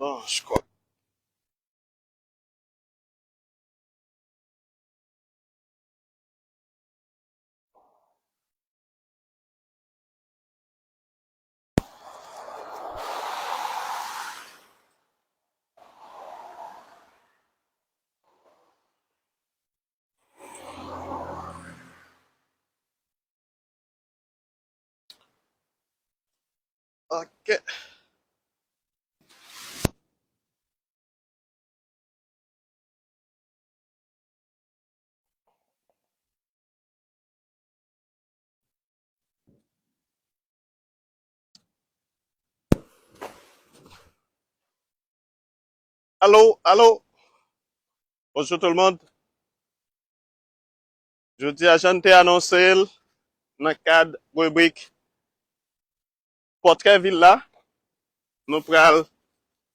Bon, je crois. Ok. Allô, allô. Bonjour tout le monde. Je dis à Jean t'ai annoncé dans le cadre rubrique Portrait Villa. Nous pral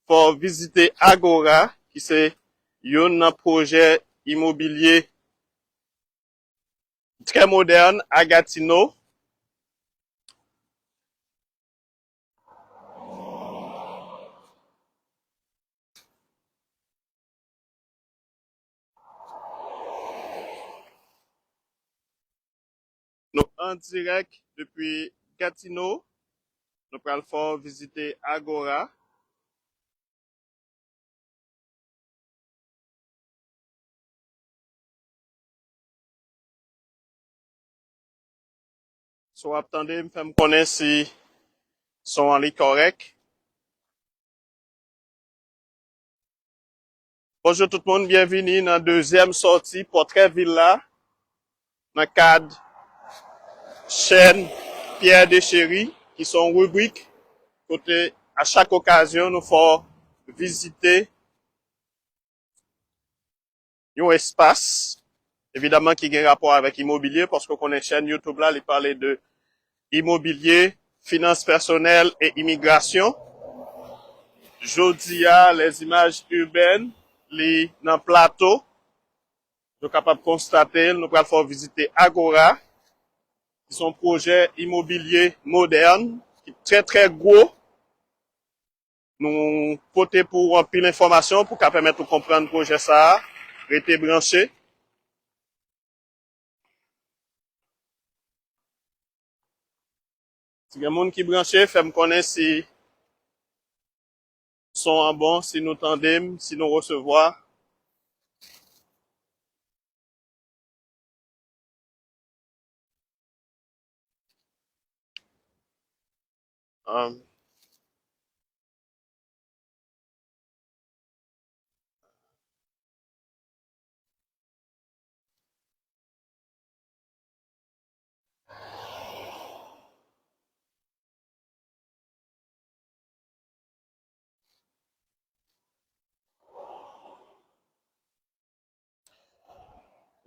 pour visiter Agora, qui c'est un projet immobilier très moderne à Gatineau. Nous en direct depuis Gatineau. Nous pral pour visiter Agora. So attendez, me faire me connaître si sont en ligne correct. Bonjour tout le monde, bienvenue dans la deuxième sortie Portrait Villa dans le cadre chaîne Pierre Deschéry qui sont rubriques côté à chaque occasion nous faut visiter un espace évidemment qui a un rapport avec immobilier parce qu'on connaît chaîne YouTube là, il parlait de immobilier, finances personnelles et immigration. Jodia les images urbaines les dans plateau. Nous sommes capables de constater, nous allons faire visiter Agora, qui sont un projet immobilier moderne, qui est très très gros. Nous côté pour remplir l'information pour qu'à permettre de comprendre le projet ça, rester branché. Si il y a des gens qui branché, fait me connaître si sont en bon, si nous tendons, si nous recevons.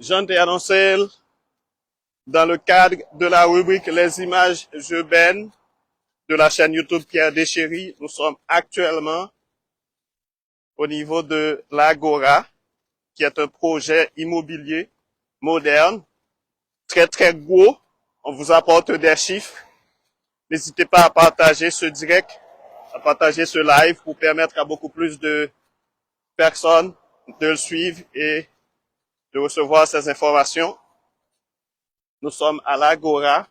Jean t'ai annoncé dans le cadre de la rubrique Les images urbaines de la chaîne YouTube Pierre Deschéry. Nous sommes actuellement au niveau de l'Agora, qui est un projet immobilier moderne, très très gros. On vous apporte des chiffres. N'hésitez pas à partager ce direct, à partager ce live pour permettre à beaucoup plus de personnes de le suivre et de recevoir ces informations. Nous sommes à l'Agora,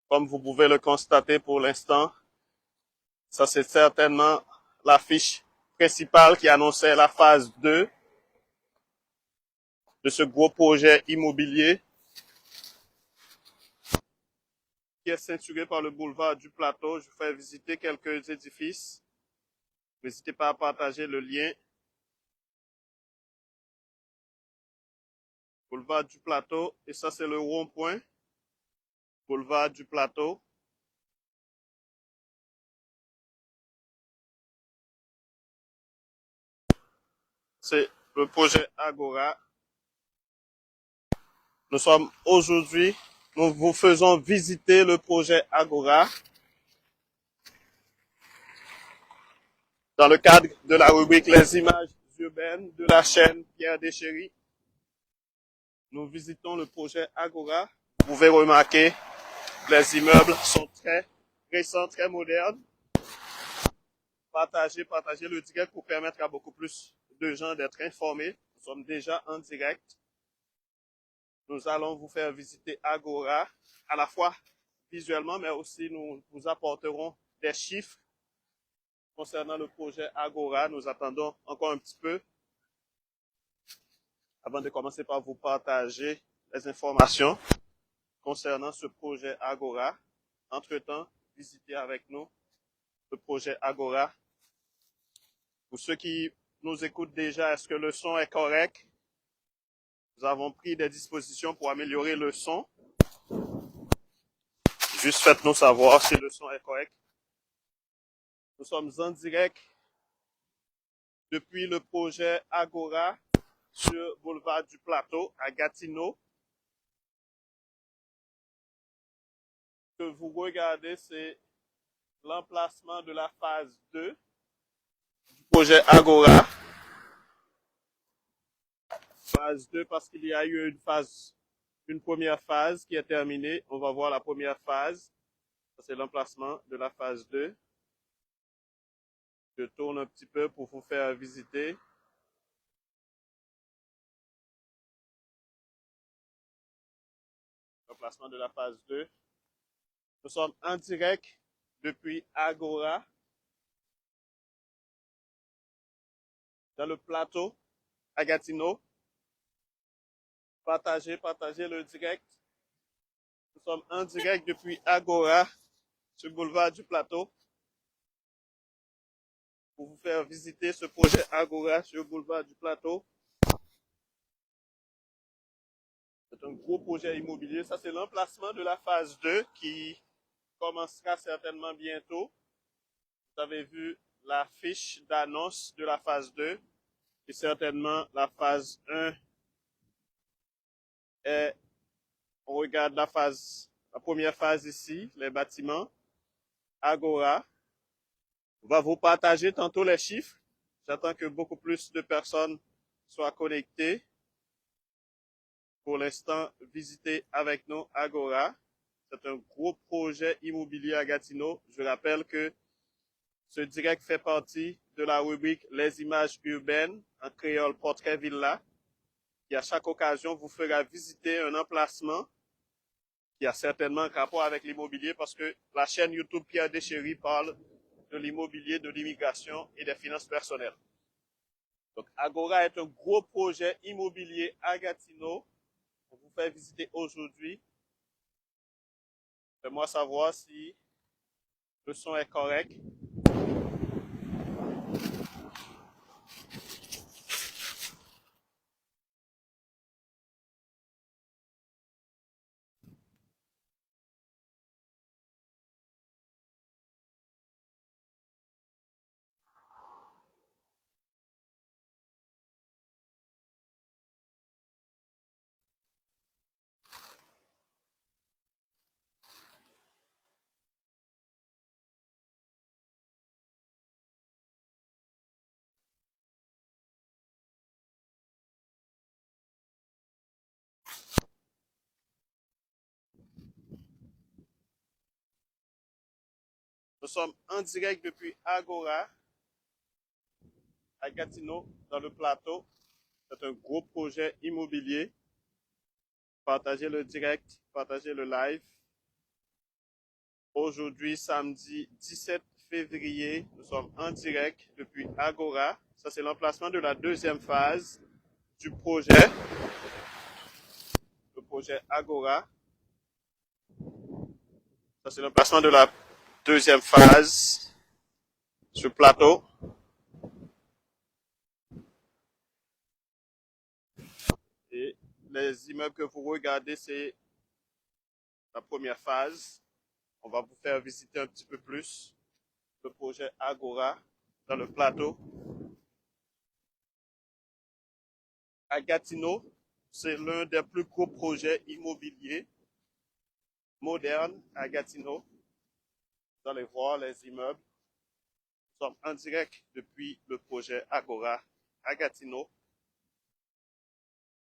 comme vous pouvez le constater pour l'instant. Ça, c'est certainement l'affiche principale qui annonçait la phase 2 de ce gros projet immobilier qui est ceinturé par le boulevard du Plateau. Je vous fais visiter quelques édifices. N'hésitez pas à partager le lien. Boulevard du Plateau. Et ça, c'est le rond-point. Boulevard du Plateau. C'est le projet Agora. Nous sommes aujourd'hui, nous vous faisons visiter le projet Agora dans le cadre de la rubrique Les images urbaines de la chaîne Pierre Deschéry. Nous visitons le projet Agora. Vous pouvez remarquer, les immeubles sont très récents, très modernes. partagez le direct pour permettre à beaucoup plus de gens d'être informés. Nous sommes déjà en direct. Nous allons vous faire visiter Agora, à la fois visuellement, mais aussi nous vous apporterons des chiffres concernant le projet Agora. Nous attendons encore un petit peu avant de commencer par vous partager les informations concernant ce projet Agora. Entre-temps, visitez avec nous le projet Agora. Pour ceux qui nous écoutent déjà, est-ce que le son est correct? Nous avons pris des dispositions pour améliorer le son. Juste faites-nous savoir si le son est correct. Nous sommes en direct depuis le projet Agora sur Boulevard du Plateau à Gatineau. Ce que vous regardez, c'est l'emplacement de la phase 2 du projet Agora. Phase 2 parce qu'il y a eu une première phase qui est terminée. On va voir la première phase. C'est l'emplacement de la phase 2. Je tourne un petit peu pour vous faire visiter. L'emplacement de la phase 2. Nous sommes en direct depuis Agora, dans le plateau à Gatineau. Partagez le direct. Nous sommes en direct depuis Agora, sur le boulevard du Plateau, pour vous faire visiter ce projet Agora sur le boulevard du Plateau. C'est un gros projet immobilier. Ça, c'est l'emplacement de la phase 2 qui commencera certainement bientôt. Vous avez vu la fiche d'annonce de la phase 2 et certainement la phase 1 est, on regarde la première phase ici, les bâtiments, Agora. On va vous partager tantôt les chiffres. J'attends que beaucoup plus de personnes soient connectées. Pour l'instant, visitez avec nous Agora. C'est un gros projet immobilier à Gatineau. Je rappelle que ce direct fait partie de la rubrique Les images urbaines en créole portrait villa, qui à chaque occasion vous fera visiter un emplacement qui a certainement un rapport avec l'immobilier parce que la chaîne YouTube Pierre Deschéry parle de l'immobilier, de l'immigration et des finances personnelles. Donc Agora est un gros projet immobilier à Gatineau. On vous fait visiter aujourd'hui. Faites-moi savoir si le son est correct. Nous sommes en direct depuis Agora, à Gatineau, dans le plateau. C'est un gros projet immobilier. Partagez le direct, partagez le live. Aujourd'hui, samedi 17 février, nous sommes en direct depuis Agora. Ça, c'est l'emplacement de la deuxième phase du projet. Le projet Agora. Ça, c'est l'emplacement de la deuxième phase sur le plateau. Et les immeubles que vous regardez, c'est la première phase. On va vous faire visiter un petit peu plus le projet Agora dans le plateau. À Gatineau, c'est l'un des plus gros projets immobiliers modernes à Gatineau. Vous allez voir les immeubles. Nous sommes en direct depuis le projet Agora à Gatineau.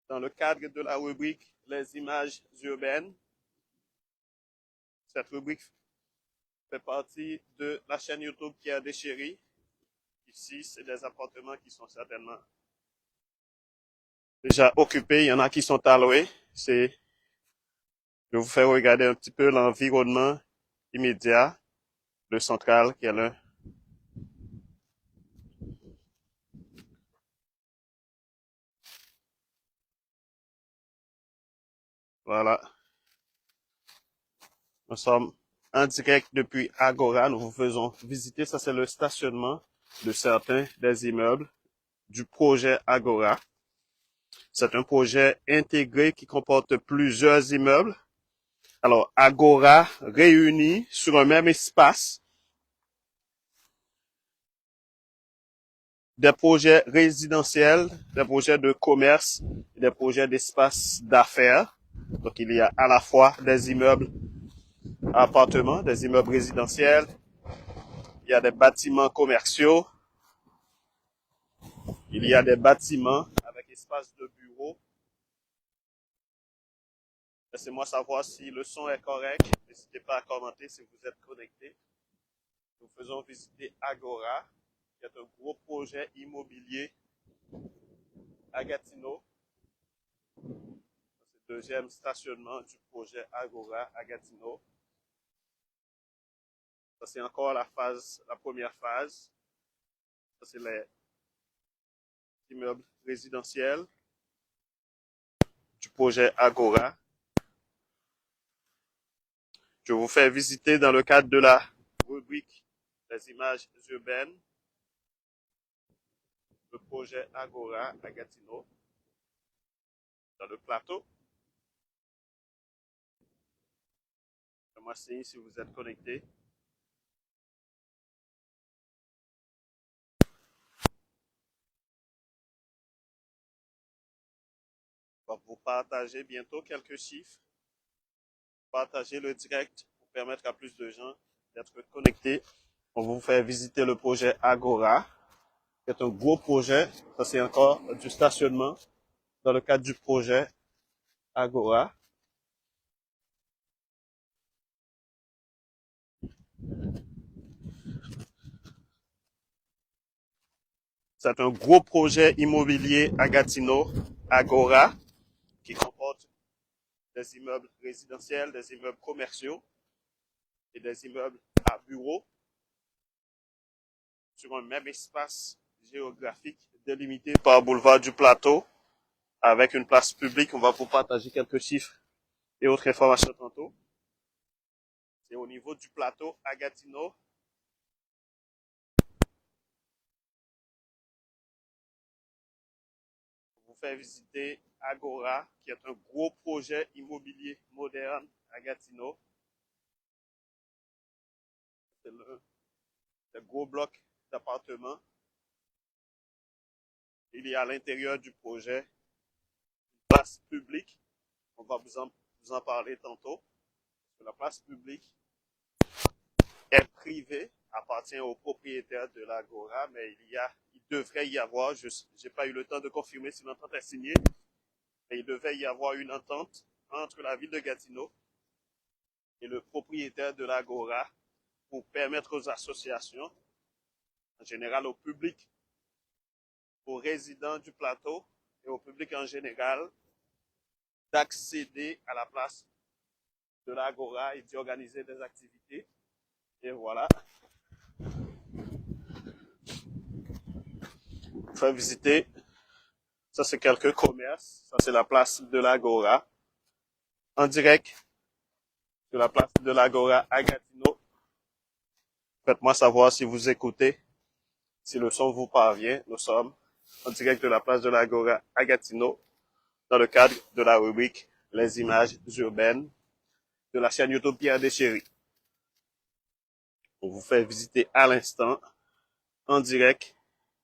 Dans le cadre de la rubrique Les images urbaines. Cette rubrique fait partie de la chaîne YouTube Pierre Deschéry. ici, c'est des appartements qui sont certainement déjà occupés. Il y en a qui sont alloués. Je vais vous faire regarder un petit peu l'environnement immédiat, le central, qui est là. Voilà. Nous sommes en direct depuis Agora. Nous vous faisons visiter. Ça, c'est le stationnement de certains des immeubles du projet Agora. C'est un projet intégré qui comporte plusieurs immeubles. Alors, Agora réunit sur un même espace des projets résidentiels, des projets de commerce, des projets d'espace d'affaires. Donc, il y a à la fois des immeubles appartements, des immeubles résidentiels, il y a des bâtiments commerciaux, il y a des bâtiments avec espace de bureau. Laissez-moi savoir si le son est correct. N'hésitez pas à commenter si vous êtes connecté. Nous faisons visiter Agora, qui est un gros projet immobilier à Gatineau. C'est le deuxième stationnement du projet Agora à Gatineau. Ça, c'est encore la première phase. Ça, c'est les immeubles résidentiels du projet Agora. Je vous fais visiter dans le cadre de la rubrique des images urbaines le projet Agora à Gatineau, dans le plateau. Faites-moi signe si vous êtes connecté. On va vous partager bientôt quelques chiffres. Partager le direct pour permettre à plus de gens d'être connectés. On va vous faire visiter le projet Agora, qui est un gros projet. Ça, c'est encore du stationnement dans le cadre du projet Agora. C'est un gros projet immobilier à Gatineau, Agora, qui comporte des immeubles résidentiels, des immeubles commerciaux et des immeubles à bureaux sur un même espace géographique délimité par boulevard du Plateau avec une place publique. On va vous partager quelques chiffres et autres informations tantôt. C'est au niveau du plateau à Gatineau. On vous fait visiter Agora, qui est un gros projet immobilier moderne à Gatineau. C'est le gros bloc d'appartements. Il y a à l'intérieur du projet une place publique. On va vous en parler tantôt. La place publique est privée, appartient au propriétaire de l'Agora, mais il devrait y avoir, je n'ai pas eu le temps de confirmer si l'entente est signée, mais il devait y avoir une entente entre la ville de Gatineau et le propriétaire de l'Agora pour permettre aux associations, en général au public, aux résidents du plateau et au public en général, d'accéder à la place de l'Agora et d'y organiser des activités. Et voilà. Faire visiter. Ça, c'est quelques commerces. Ça, c'est la place de l'Agora. En direct de la place de l'Agora à Gatineau. Faites-moi savoir si vous écoutez, si le son vous parvient. Nous sommes en direct de la place de l'Agora à Gatineau, dans le cadre de la rubrique Les images urbaines de la chaîne YouTube Pierre Deschéry. On vous fait visiter à l'instant, en direct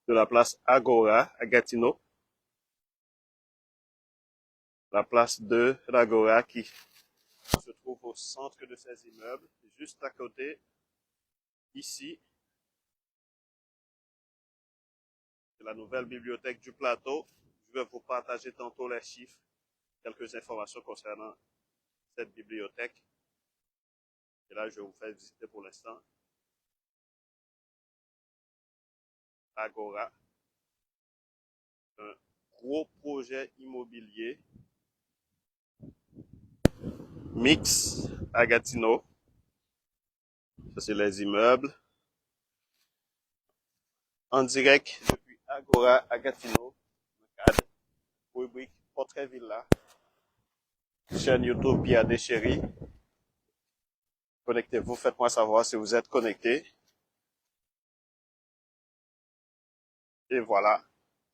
de la place Agora à Gatineau. La place de l'Agora qui se trouve au centre de ces immeubles, juste à côté, ici, de la nouvelle bibliothèque du plateau. Je vais vous partager tantôt les chiffres, quelques informations concernant cette bibliothèque. Et là, je vais vous faire visiter pour l'instant Agora, un gros projet immobilier mix à Gatineau. Ça, c'est les immeubles. En direct depuis Agora à Gatineau, le cadre, rubrique Portrait Villa, chaîne YouTube Pierre Deschéry. Connectez-vous, faites-moi savoir si vous êtes connectés. Et voilà,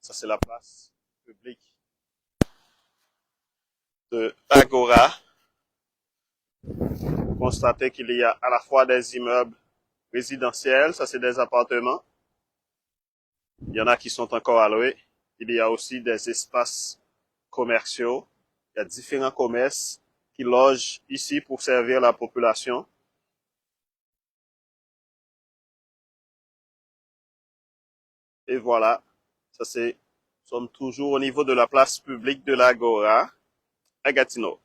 ça c'est la place publique de Agora. Vous constatez qu'il y a à la fois des immeubles résidentiels, ça c'est des appartements. Il y en a qui sont encore à louer. Il y a aussi des espaces commerciaux. Il y a différents commerces qui logent ici pour servir la population. Et voilà, ça c'est, nous sommes toujours au niveau de la place publique de l'Agora à Gatineau.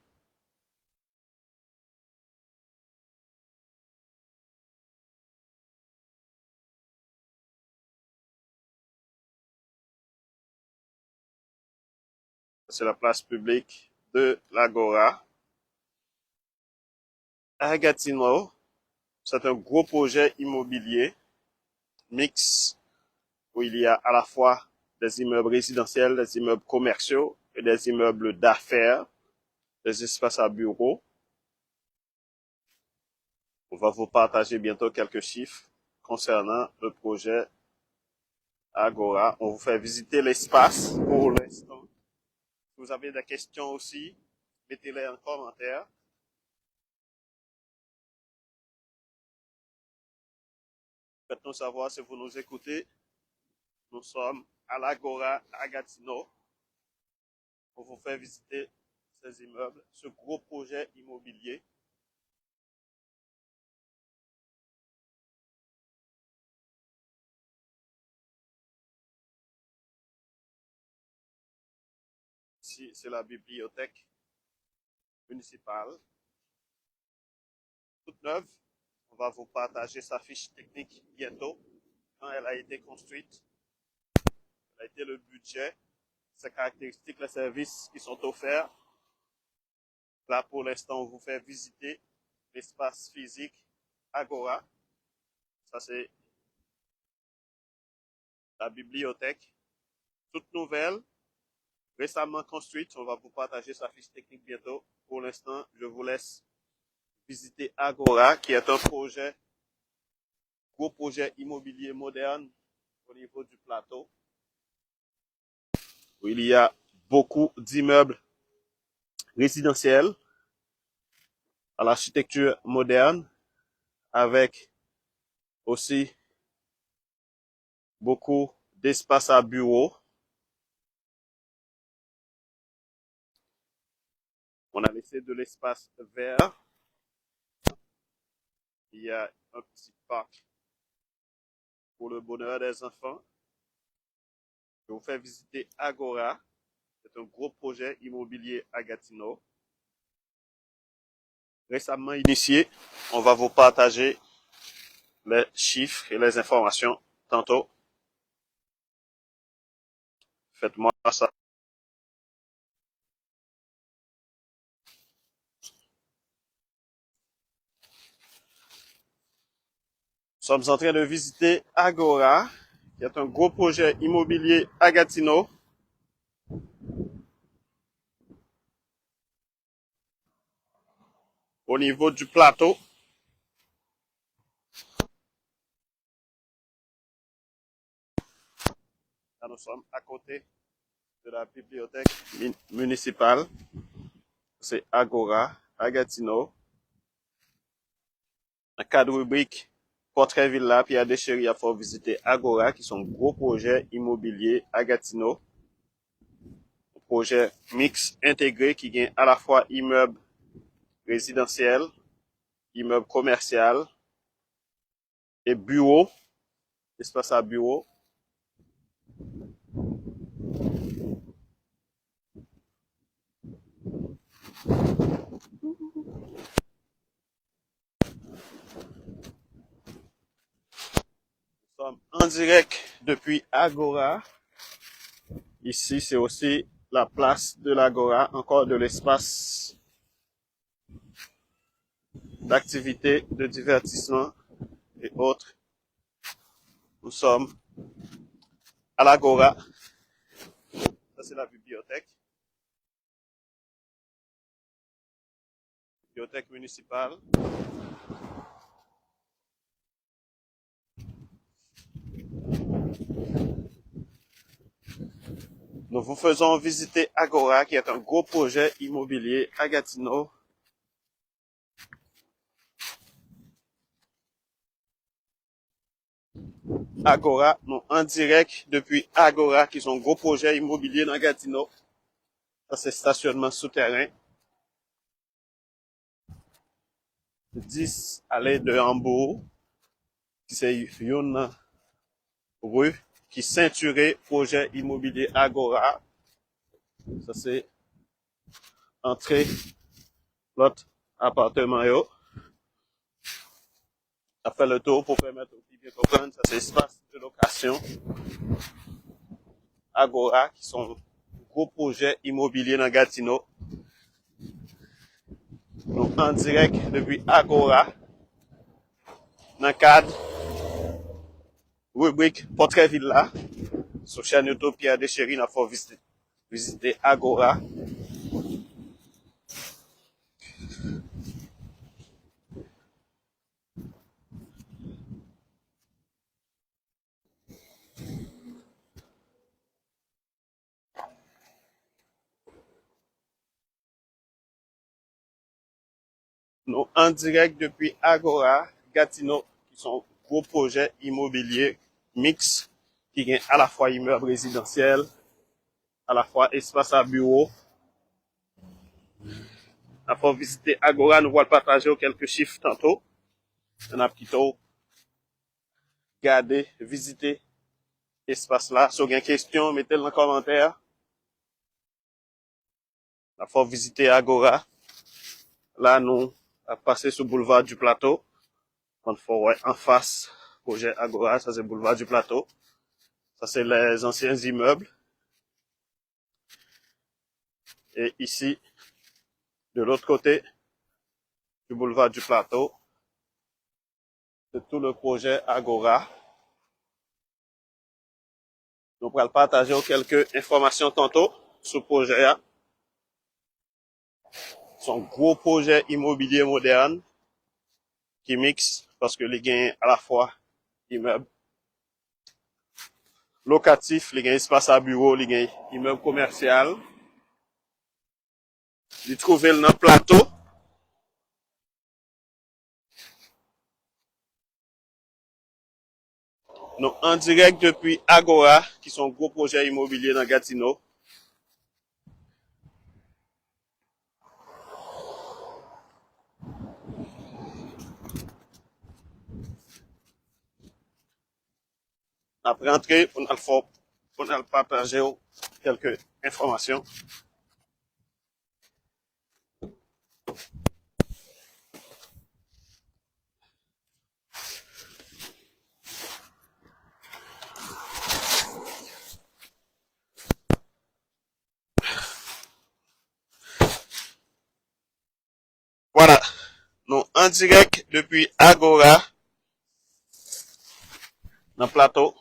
C'est la place publique de l'Agora à Gatineau. C'est un gros projet immobilier mix où il y a à la fois des immeubles résidentiels, des immeubles commerciaux et des immeubles d'affaires, des espaces à bureaux. On va vous partager bientôt quelques chiffres concernant le projet Agora. On vous fait visiter l'espace pour l'instant. Si vous avez des questions aussi, mettez-les en commentaire. Faites-nous savoir si vous nous écoutez. Nous sommes à l'Agora à Gatineau. On vous fait visiter ces immeubles, ce gros projet immobilier. Ici, c'est la bibliothèque municipale, toute neuve. On va vous partager sa fiche technique bientôt, quand elle a été construite, quel a été le budget, ses caractéristiques, les services qui sont offerts. Là, pour l'instant, on vous fait visiter l'espace physique Agora. Ça, c'est la bibliothèque, toute nouvelle, récemment construite. On va vous partager sa fiche technique bientôt. Pour l'instant, je vous laisse visiter Agora, qui est un projet, gros projet immobilier moderne au niveau du plateau, où il y a beaucoup d'immeubles résidentiels à l'architecture moderne, avec aussi beaucoup d'espace à bureaux. On a laissé de l'espace vert. Il y a un petit parc pour le bonheur des enfants. Je vous fais visiter Agora. C'est un gros projet immobilier à Gatineau. Récemment initié, on va vous partager les chiffres et les informations tantôt. Faites-moi ça. Nous sommes en train de visiter Agora, qui est un gros projet immobilier à Gatineau. Au niveau du plateau, là nous sommes à côté de la bibliothèque municipale. C'est Agora à Gatineau. En cas de rubrique Portrait Villa, Pierre Deschéry a fait visiter Agora, qui sont gros projets immobiliers à Gatineau. Un projet mix intégré qui gagne à la fois immeuble résidentiel, immeuble commercial et bureau, espace à bureau. Nous sommes en direct depuis Agora. Ici, c'est aussi la place de l'Agora, encore de l'espace d'activités, de divertissement et autres. Nous sommes à l'Agora. Ça, c'est la bibliothèque. Bibliothèque municipale. Nous vous faisons visiter Agora, qui est un gros projet immobilier à Gatineau. Agora, nous en direct depuis Agora, qui sont un gros projet immobilier dans Gatineau. Ça, c'est stationnement souterrain. 10 allées de Hambourg, qui c'est une rue qui ceinturait projet immobilier Agora. Ça, c'est entrée l'autre appartement. Yo. On a fait le tour pour permettre aux petits bien comprendre. Ça, c'est espace de location Agora, qui sont gros projets immobiliers dans Gatineau. Donc, en direct depuis Agora, dans le cadre rubrique Portrait Villa, sur chaîne YouTube Pierre Deschéry, nous avons visiter Agora. Nous en direct depuis Agora, Gatineau, qui sont gros projets immobiliers mix, qui gagnent à la fois immeuble résidentiel, à la fois espace à bureau. Nous avons visité Agora, nous allons partager quelques chiffres tantôt. On a plutôt regardé, visité espace là. Si vous avez une question, mettez-le dans les commentaires. Nous avons visité Agora. Là, nous avons passé sur le boulevard du Plateau. On faut en face, projet Agora, ça c'est le boulevard du Plateau. Ça c'est les anciens immeubles. Et ici, de l'autre côté du boulevard du Plateau, c'est tout le projet Agora. Nous pourrons partager quelques informations tantôt sur le projet. C'est un gros projet immobilier moderne qui mixe parce que les gains à la fois immeubles locatifs, les gains espace à bureau, les gains immeubles commercial. Les trouver dans le plateau. Nous en direct depuis Agora, qui sont gros projets immobiliers dans Gatineau. Après entrer, on a partagé quelques informations. Voilà. Nous en direct depuis Agora, dans le plateau.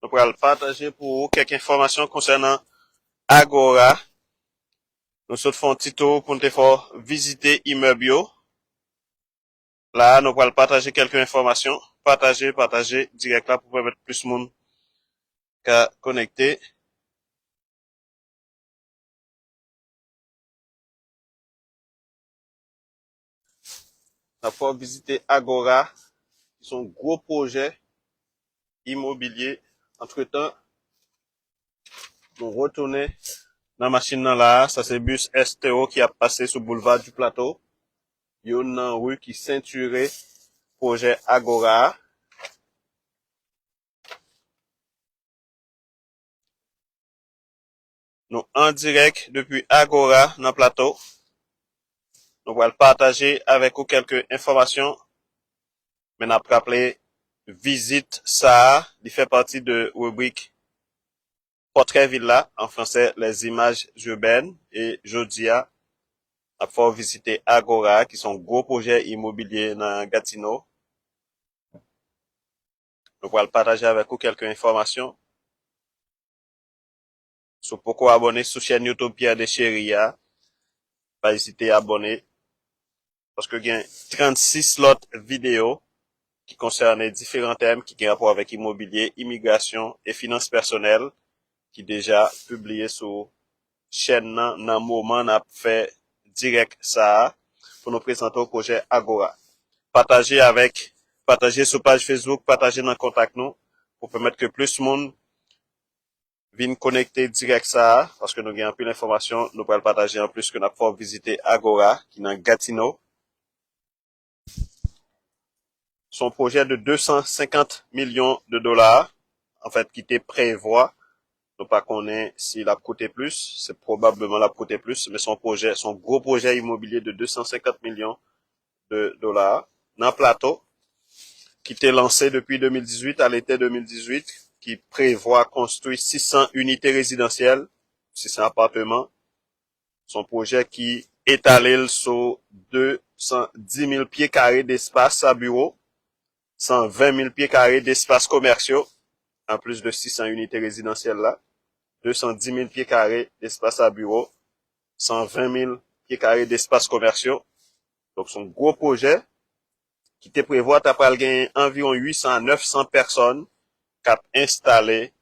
Nous pourrons partager pour vous quelques informations concernant Agora. Nous faisons un petit tour pour nous faire visiter immeuble. Là, nous pourrons partager quelques informations. Partager direct là pour permettre plus de monde qu'à connecter. On va visiter Agora, qui sont gros projets immobiliers. Entre-temps, nous retournons dans la machine là. Ça c'est bus STO qui a passé sur le boulevard du Plateau. Il y a une rue qui ceinturait projet Agora. Nous en direct depuis Agora dans le Plateau. Nous allons partager avec vous quelques informations. Mais nous allons rappeler visite ça, il fait partie de rubrique Portrait Villa, en français, les images urbaines, et Jodia, a faut visiter Agora, qui sont gros projets immobiliers dans Gatineau. Nous pourrons partager avec vous quelques informations sur pourquoi abonner sur chaîne YouTube Pierre Deschéry. Pas hésiter à abonner. Parce que il y a 36 autres vidéos qui concernent différents thèmes qui ont rapport avec immobilier, immigration et finances personnelles qui déjà publié sur chaîne dans moment n'a fait direct ça pour nous présenter au projet Agora. Partagez sur page Facebook, partagez dans contact nous pour permettre que plus de monde vienne connecter direct ça parce que nous avons plus d'informations, nous pourrons partager en plus que nous avons visiter Agora qui est dans Gatineau. Son projet de 250 millions de dollars, en fait, qui était prévoit. Nous pas connaît s'il a coûté plus, c'est probablement l'a coûté plus, mais son gros projet immobilier de 250 millions de dollars, dans plateau, qui était lancé depuis 2018 à l'été 2018, qui prévoit construire 600 unités résidentielles, 600 appartements. Son projet qui étalé sur 210 000 pieds carrés d'espace à bureau, 120 000 pieds carrés d'espaces commerciaux, en plus de 600 unités résidentielles là, 210 000 pieds carrés d'espace à bureau, 120 000 pieds carrés d'espaces commerciaux. Donc, son gros projet qui te prévoit d'après gagner environ 800 à 900 personnes qui ont installé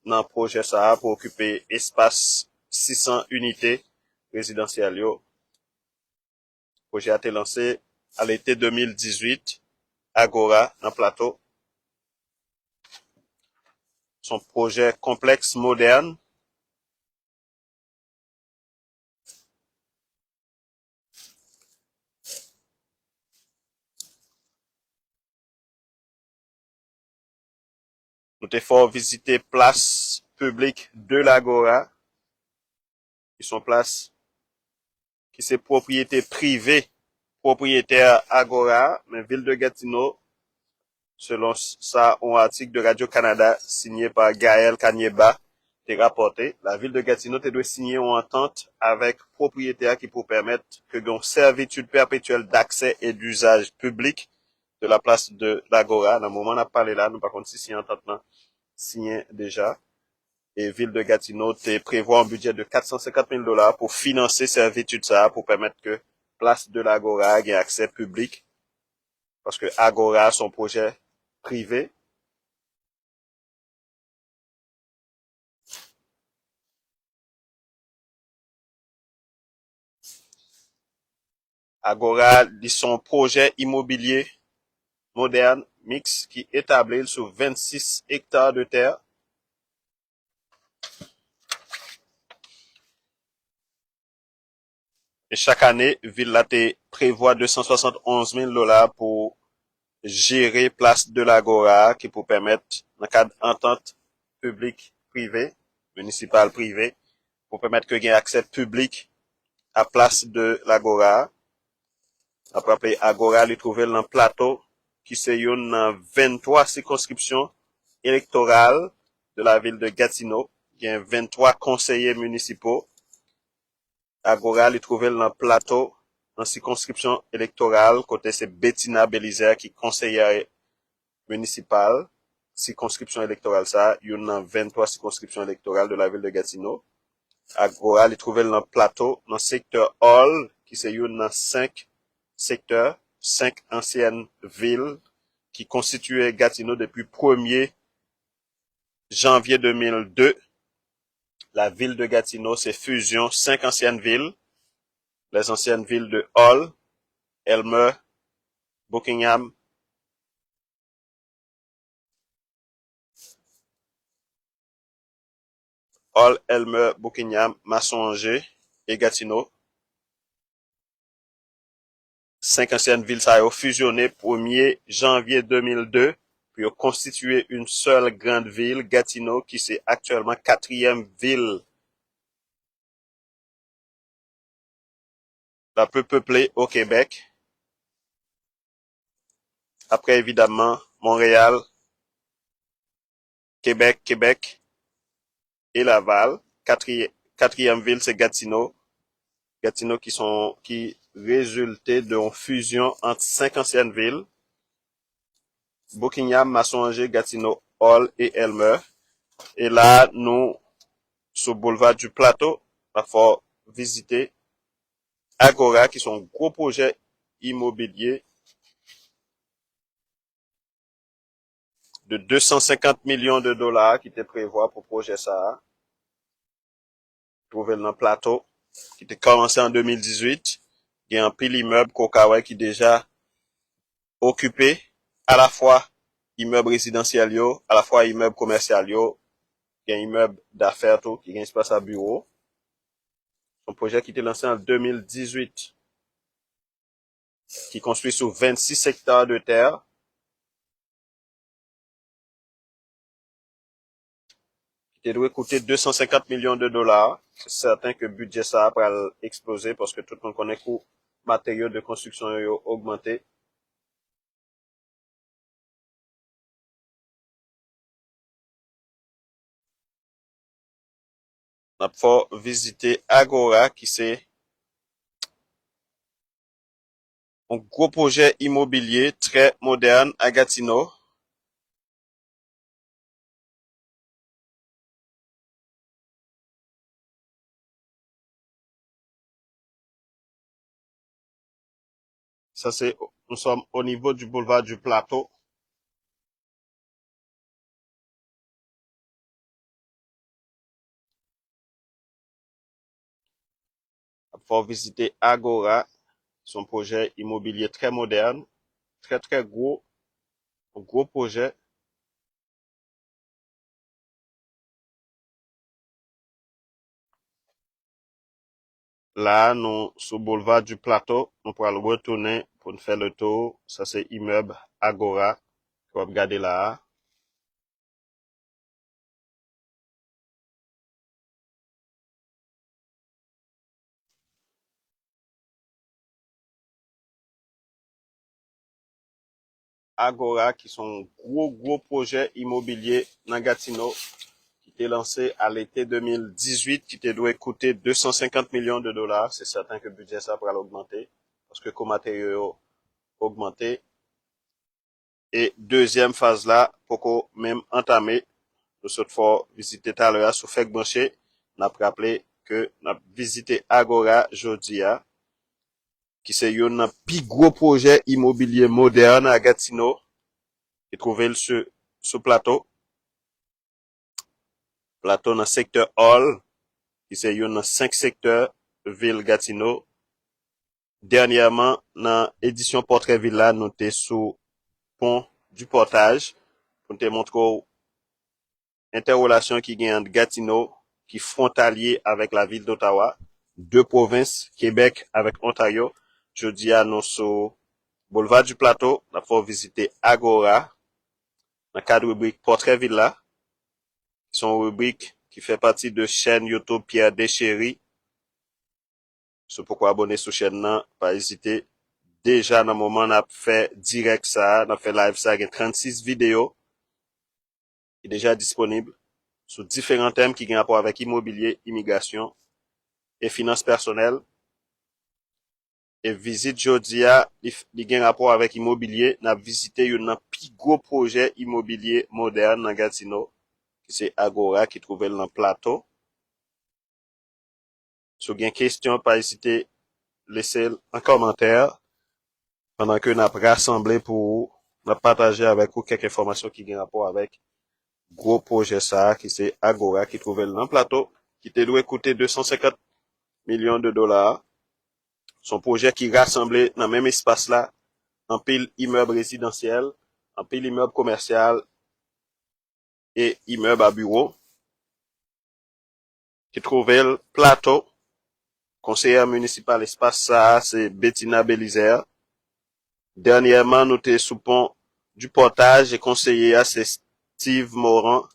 dans le projet ça pour occuper espace 600 unités résidentielles. Le projet a été lancé à l'été 2018, Agora, dans le plateau. Son projet complexe, moderne. Nous te fort visiter place publique de l'Agora, qui sont places qui c'est propriété privée, propriétaire Agora, mais ville de Gatineau, selon ça, un article de Radio-Canada signé par Gaël Kanyeba, t'est rapporté, la ville de Gatineau te doit signer une entente avec propriétaire qui pour permettre que une servitude perpétuelle d'accès et d'usage public de la place de l'Agora. Dans le moment où on a parlé là, nous par contre, si signé entente signé déjà. Et ville de Gatineau te prévoit un budget de 450 000 dollars pour financer servitude ça, pour permettre que place de l'Agora ait accès public. Parce que Agora, son projet privé. Agora, son projet immobilier moderne, mix, qui est établi sur 26 hectares de terre. Et chaque année, Ville te prévoit 271 000 dollars pour gérer place de l'Agora, qui pour permettre, dans le cadre d'entente publique-privée, municipale-privée, pour permettre que y ait accès public à place de l'Agora. Après, Agora, lui trouver dans le plateau, qui se yon dans 23 circonscriptions électorales de la ville de Gatineau. Il y a 23 conseillers municipaux. Agora, lui trouver dans le plateau, dans circonscription électorale, côté c'est Bettina Belizer qui conseillère municipale, circonscription électorale ça, il y a 23 circonscriptions électorales de la ville de Gatineau. Agora, lui trouver dans le plateau, dans le secteur Hall, qui se yon dans 5 secteurs, 5 anciennes villes qui constituaient Gatineau depuis 1er janvier 2002. La ville de Gatineau, c'est fusion 5 anciennes villes, les anciennes villes de Hall, Elmer, Buckingham, Hall, Elmer, Buckingham, Masson-Angers et Gatineau. 5 anciennes villes ça a fusionné 1er janvier 2002 puis ont constitué une seule grande ville, Gatineau, qui c'est actuellement 4e ville la plus peuplée au Québec. Après, évidemment, Montréal, Québec et Laval. Quatrième ville, c'est Gatineau. Gatineau qui résultait d'une fusion entre 5 anciennes villes. Buckingham, Massonger, Gatineau, Hall et Elmer. Et là, nous, sur le boulevard du Plateau, il faut visiter Agora, qui sont un gros projet immobilier de 250 millions de dollars qui était prévu pour le projet ça. Trouvé dans le Plateau, qui était commencé en 2018. Il y a un pile immeuble Kokawai qui est déjà occupé, à la fois immeuble résidentiel yo, à la fois immeuble commercial yo, il y a un immeuble d'affaires tout, qui a un espace à bureau. Un projet qui était lancé en 2018, qui construit sur 26 hectares de terre. Qui doit coûter 250 millions de dollars. C'est certain que le budget ça va exploser parce que tout le monde connaît que les matériaux de construction ont augmenté. On faut visiter Agora, qui c'est un gros projet immobilier très moderne à Gatineau. Ça c'est, nous sommes au niveau du boulevard du Plateau. On faut visiter Agora, son projet immobilier très moderne, très gros, un gros projet. Là, nous, sur le boulevard du Plateau, nous pourrons retourner pour nous faire le tour. Ça, c'est immeuble Agora. On va regarder là. Agora, qui sont gros projets immobiliers dans Gatineau, qui était lancé à l'été 2018, qui était doit coûter 250 millions de dollars. C'est certain que le budget, ça pourra l'augmenter. Parce que comme matériaux augmenté. Et deuxième phase là, pour même entamer, nous sommes fort visiter tout à l'heure sur Fek Branché. N'a rappelé que n'a visité Agora Jodia, qui c'est un plus gros projet immobilier moderne à Gatineau, qui trouvé sur plateau. Plateau dans secteur Hall, qui c'est un 5 secteurs ville Gatineau. Dernièrement, dans édition Portrait Villa, nous t'es sous pont du portage, pour te montrer interrelation qui gagne entre Gatineau, qui frontalier avec la ville d'Ottawa, deux provinces, Québec avec Ontario. Je dis à nous sur Boulevard du Plateau, il faut visiter Agora, dans le cadre rubrique Portrait Villa, qui sont rubrique qui fait partie de chaîne YouTube Pierre Deschéry. C'est pourquoi abonner sur chaîne là, pas hésiter. Déjà, dans le moment, on a fait direct ça, on a fait live ça, il y a 36 vidéos, qui est déjà disponible sur différents thèmes qui ont rapport avec immobilier, immigration et finances personnelles. Et visite Jodia, il a rapport avec immobilier, n'a visité un plus gros projet immobilier moderne dans Gatineau, qui c'est Agora, qui trouvait dans le plateau. Si vous avez une question, pas hésiter, laissez un commentaire pendant que nous avons rassemblé pour nous partager avec vous quelques informations qui ont rapport avec gros projet ça, qui c'est Agora, qui trouvait dans le plateau, qui te doit coûter 250 millions de dollars. Son projet qui rassemblait dans le même espace là, en pile immeuble résidentiel, en pile immeuble commercial et immeuble à bureau. Qui trouvait le plateau. Conseillère municipale espace ça, c'est Bettina Belizer. Dernièrement, nous t'es sous pont du portage et conseiller c'est Steve Moran.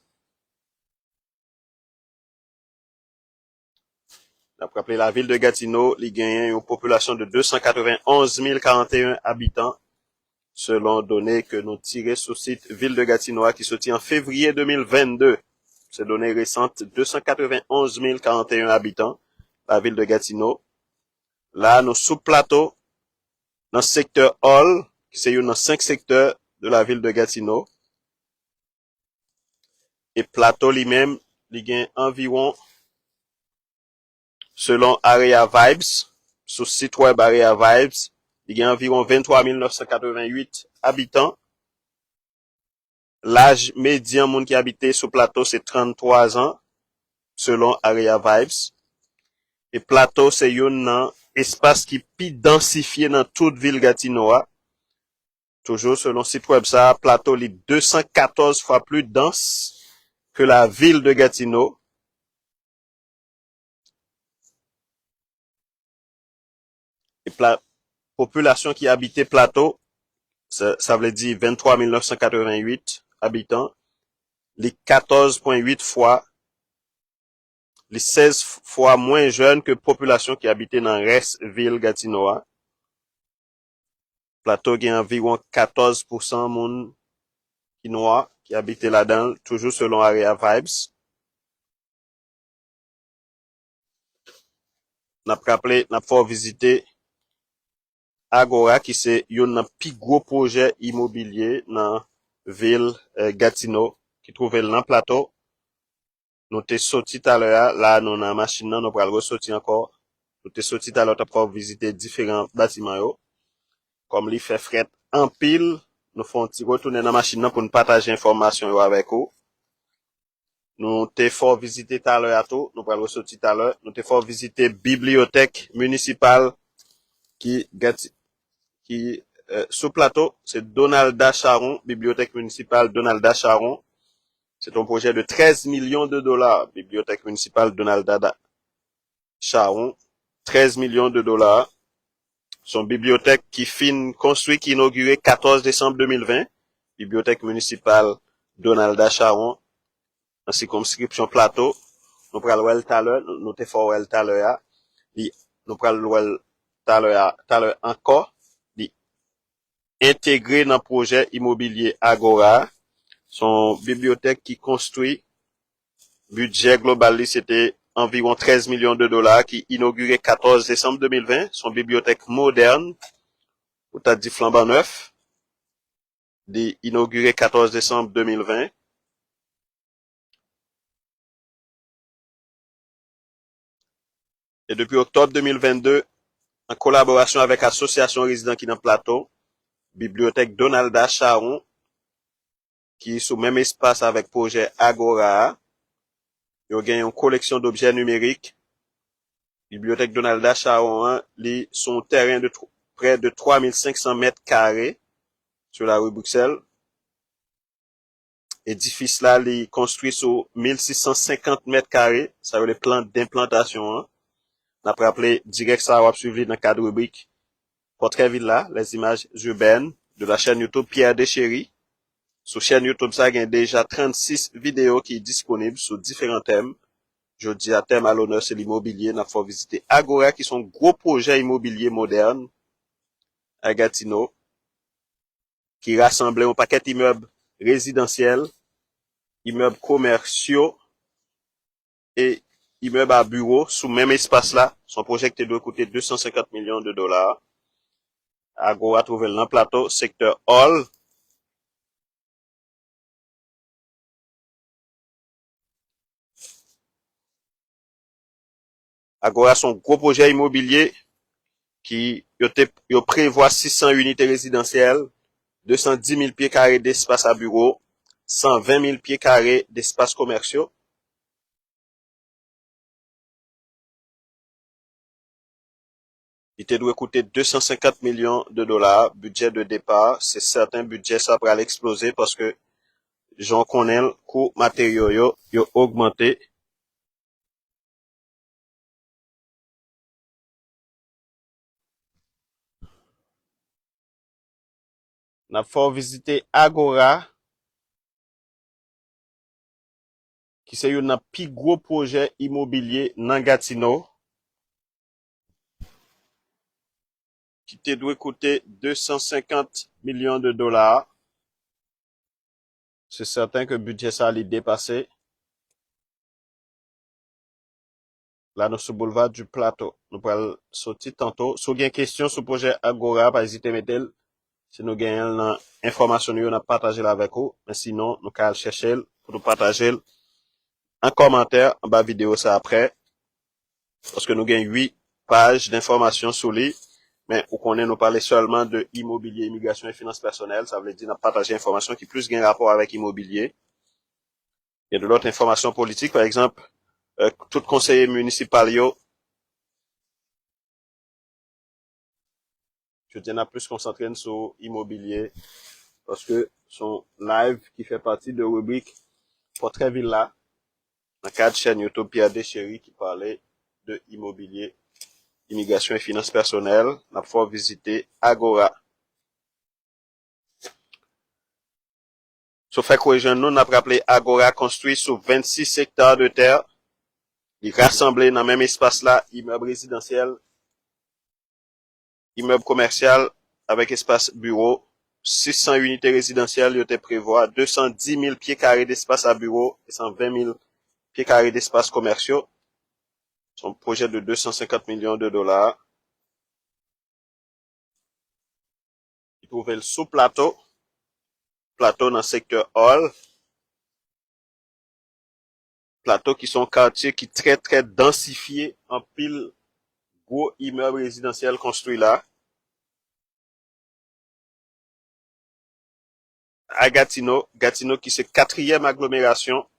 D'après rappelé la ville de Gatineau, il gagne une population de 291 041 habitants. selon données que nous tirons sur le site Ville de Gatineau qui sortit en février 2022. Ces données récentes, 291 041 habitants, la ville de Gatineau. Là, nous sous plateau, dans le secteur Hall, qui c'est dans 5 secteurs de la ville de Gatineau. Et plateau lui-même, il y a environ, selon Area Vibes, sur le site web Area Vibes, il y a environ 23 988 habitants. L'âge médian monde qui habitait sur plateau, c'est 33 ans, selon Area Vibes. Et plateau, c'est un espace qui est densifié dans toute ville Gatineau. Toujours selon site web ça, plateau est 214 fois plus dense que la ville de Gatineau. Et la population qui habitait plateau, ça veut dire 23 988 habitants, les 14,8 fois, les 16 fois moins jeunes que population qui habitait dans le reste ville Gatineau. Plateau il y a environ 14% monde qui noir qui habitait là-dedans, toujours selon Area Vibes. N'a rappelé, n'a pas visiter Agora qui c'est un plus gros projet immobilier dans ville Gatineau qui trouvait dans plateau. Nous t'es sorti tout à l'heure là nous dans machine nous pour ressortir encore. Nous t'es sorti tout à l'heure pour visiter différents bâtiments yo. Comme li fait fret en pile, nous font petit retourner dans machine pour nous partager information yo avec vous. Nous t'es fort visiter tout à l'heure tout, nous pour ressortir tout à l'heure, nous t'es fort visiter bibliothèque municipale qui sous plateau, c'est Donalda Charon, bibliothèque municipale Donalda Charon. C'est un projet de 13 millions de dollars, bibliothèque municipale Donalda Charon, 13 millions de dollars. Son bibliothèque qui fin construit, qui inauguré 14 décembre 2020, bibliothèque municipale Donalda Charon, en circonscription plateau. Nous prenons le tout à l'heure, nous te fort le tout à l'heure, nous prenons le tout à l'heure encore, intégré dans le projet immobilier Agora, son bibliothèque qui construit, budget global, c'était environ 13 millions de dollars, qui inauguré 14 décembre 2020, son bibliothèque moderne, ou t'as dit flambant neuf, inauguré 14 décembre 2020. Et depuis octobre 2022, en collaboration avec Association Résidents qui dans Plateau, Bibliothèque Donalda Charon, qui est sous même espace avec projet Agora, il y a une collection d'objets numériques. Bibliothèque Donalda Charon, son terrain de près de 3500 mètres carrés sur la rue Bruxelles. Édifice là, il est construit sur 1650 mètres carrés. Ça veut les plans d'implantation. On a rappelé direct ça va suivre dans le cadre rubrique Portrait Villa, les images urbaines de la chaîne YouTube Pierre Deschéry. Sur chaîne YouTube, ça, il y a déjà 36 vidéos qui sont disponibles sur différents thèmes. Je dis à thème à l'honneur, c'est l'immobilier. On a fait visiter Agora, qui sont gros projets immobiliers modernes à Gatineau, qui rassemblent un paquet d'immeubles résidentiels, immeubles commerciaux et immeubles à bureaux sous même espace là. Son projet doit coûter 250 millions de dollars. Agora trouvé dans le plateau, secteur Hall. Agora son gros projet immobilier qui prévoit 600 unités résidentielles, 210 000 pieds carrés d'espace à bureau, 120 000 pieds carrés d'espace commerciaux. Il doit coûter 250 millions de dollars, budget de départ. C'est certain budget ça va l'exploser parce que j'en connais le coût matériaux yo augmenté. N'a faut visiter Agora qui c'est un plus gros projet immobilier dans Gatineau qui te doit coûter 250 millions de dollars. C'est certain que le budget ça allait dépasser. Là, nous sur boulevard du Plateau. Nous pourrons sortir tantôt. Si vous avez une question sur le projet Agora, pas hésiter à mettre. Si nous avons une information, nous allons partager avec vous. Mais sinon, nous allons chercher pour nous partager en commentaire en bas vidéo ça après. Parce que nous avons 8 pages d'informations sur lui. Mais où qu'on est, nous parler seulement de immobilier, immigration et finances personnelles. Ça veut dire nous partager informations qui plus gain rapport avec immobilier. Il y a de l'autre information politique, par exemple, tout conseiller municipal, je tiens à plus concentrer sur immobilier parce que son live qui fait partie de rubrique Portrait Villa, dans le cadre de chaîne YouTube Pierre Deschéry qui parlait de immobilier, immigration et finances personnelles, on a pouvoir visiter Agora. Sauf fait que nous, on a rappelé Agora construit sur 26 hectares de terre. Il rassemblé dans le même espace là, immeuble résidentiel, immeuble commercial avec espace bureau, 600 unités résidentielles, il était prévoit 210 000 pieds carrés d'espace à bureau et 120 000 pieds carrés d'espace commerciaux. Son projet de 250 millions de dollars. Il trouvait le sous-plateau, plateau dans le secteur Hall, plateau qui sont quartiers qui très densifiés en pile gros immeubles résidentiels construits là. À Gatineau qui c'est 4e agglomération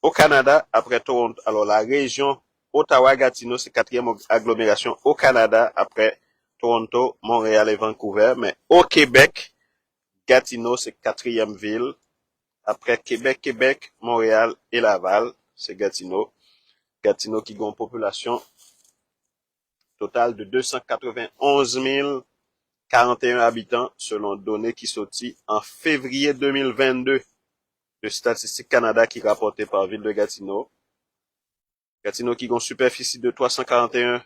au Canada après Toronto. Alors la région Ottawa-Gatineau c'est 4e agglomération au Canada après Toronto, Montréal et Vancouver. Mais au Québec, Gatineau c'est 4e ville. Après Québec, Montréal et Laval, c'est Gatineau. Gatineau qui a une population totale de 291 041 habitants selon données qui sorties en février 2022 de Statistique Canada qui rapportait par ville de Gatineau. Gatineau qui a une superficie de 341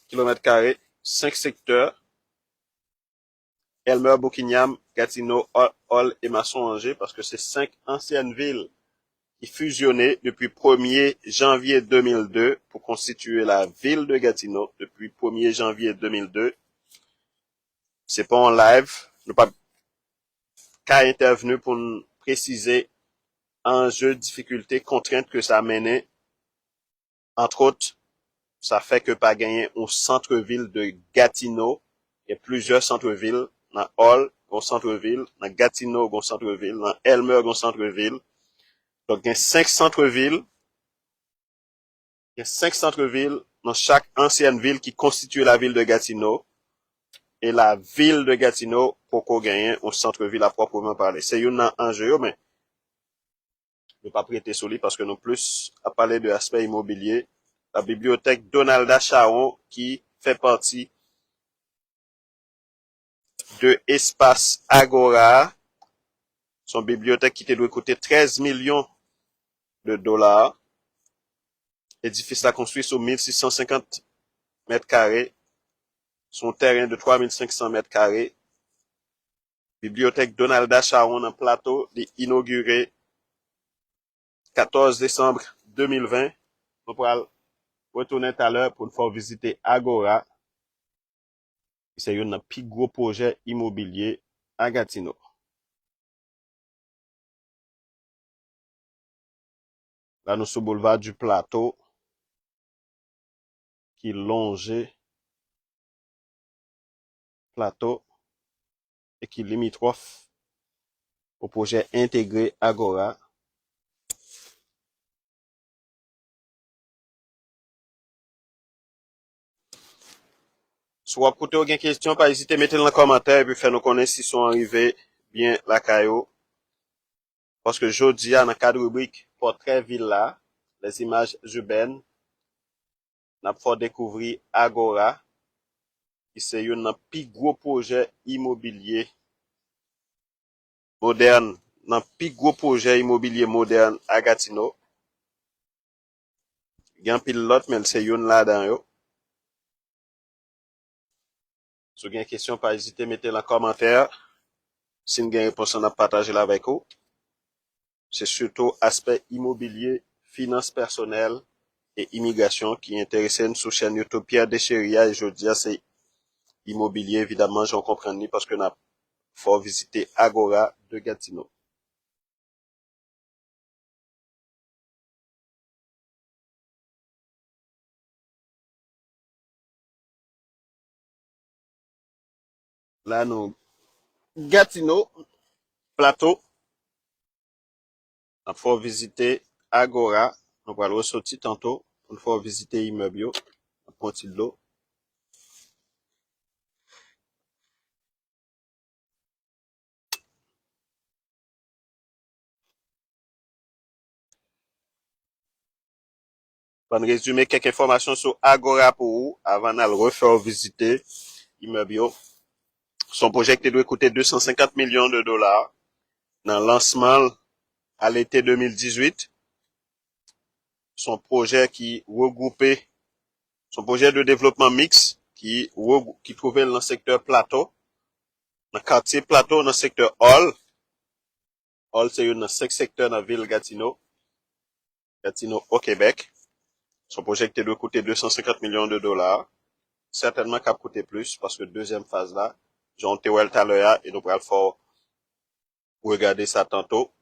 km², 5 secteurs. Elmer, Bouquignam, Gatineau, Hall et Masson-Angers parce que c'est 5 anciennes villes qui fusionnaient depuis 1er janvier 2002 pour constituer la ville de Gatineau depuis 1er janvier 2002. C'est pas en live, nous pas qu'à intervenir pour nous préciser enjeux, difficultés, contraintes que ça a mené. Entre autres, ça fait que pas gagner un centre-ville de Gatineau. Il y a plusieurs centres-villes. Dans Hall, un centre-ville. Dans Gatineau, un centre-ville. Dans Elmer, un centre-ville. Donc, il y a 5 centres-villes. Il y a 5 centres-villes dans chaque ancienne ville qui constitue la ville de Gatineau. Et la ville de Gatineau, pour qu'on gagne un centre-ville à proprement parler. C'est un enjeu, mais ne pas prêter sur lui parce que non plus à parler de l'aspect immobilier. La bibliothèque Donalda Charon qui fait partie de Espace Agora. Son bibliothèque qui te doit coûter 13 millions de dollars. Édifice à construire sur 1650 mètres carrés. Son terrain de 3500 mètres carrés. Bibliothèque Donalda Charon en plateau, inauguré 14 décembre 2020. On pourra retourner tout à l'heure pour nous faire visiter Agora. C'est un plus gros projet immobilier à Gatineau. Là, nous sommes au boulevard du Plateau qui longe Plateau et qui limitrophe au projet intégré Agora. Soit pour toute question, pas hésiter à mettre dans les commentaires et puis faire nous connaître s'ils sont arrivés bien la caillou. Parce que jeudi, dans le cadre rubrique Portrait Villa, les images urbaines, on a pour découvrir Agora, qui c'est un plus gros projet immobilier moderne, un plus gros projet immobilier moderne à Gatineau. Il y a un pilote, mais c'est un là-dedans. Si vous avez une question, pas hésiter, mettez-la en commentaire. Si vous avez une réponse, on a partagé là avec vous. C'est surtout aspect immobilier, finances personnelles et immigration qui intéressent sur chaîne YouTube Pierre Descheria et je dis c'est immobilier évidemment, j'en comprends ni parce que n'a faut visiter Agora de Gatineau. Là nous Gatineau plateau, il faut visiter Agora, on va le ressortir tantôt, il faut visiter immeuble, un petit de l'eau. On va résumer quelques informations sur Agora pour vous avant de le refaire visiter immeuble. Son projet doit coûter 250 millions de dollars dans le lancement à l'été 2018. Son projet qui regroupait, son projet de développement mixte qui trouvait dans le secteur plateau, dans le quartier plateau, dans le secteur Hall. Hall, c'est une 5 secteurs dans la ville Gatineau au Québec. Son projet doit coûter 250 millions de dollars. Certainement qu'il a coûté plus parce que deuxième phase là, John Tewell Taloya et nous pourrons faire regarder ça tantôt.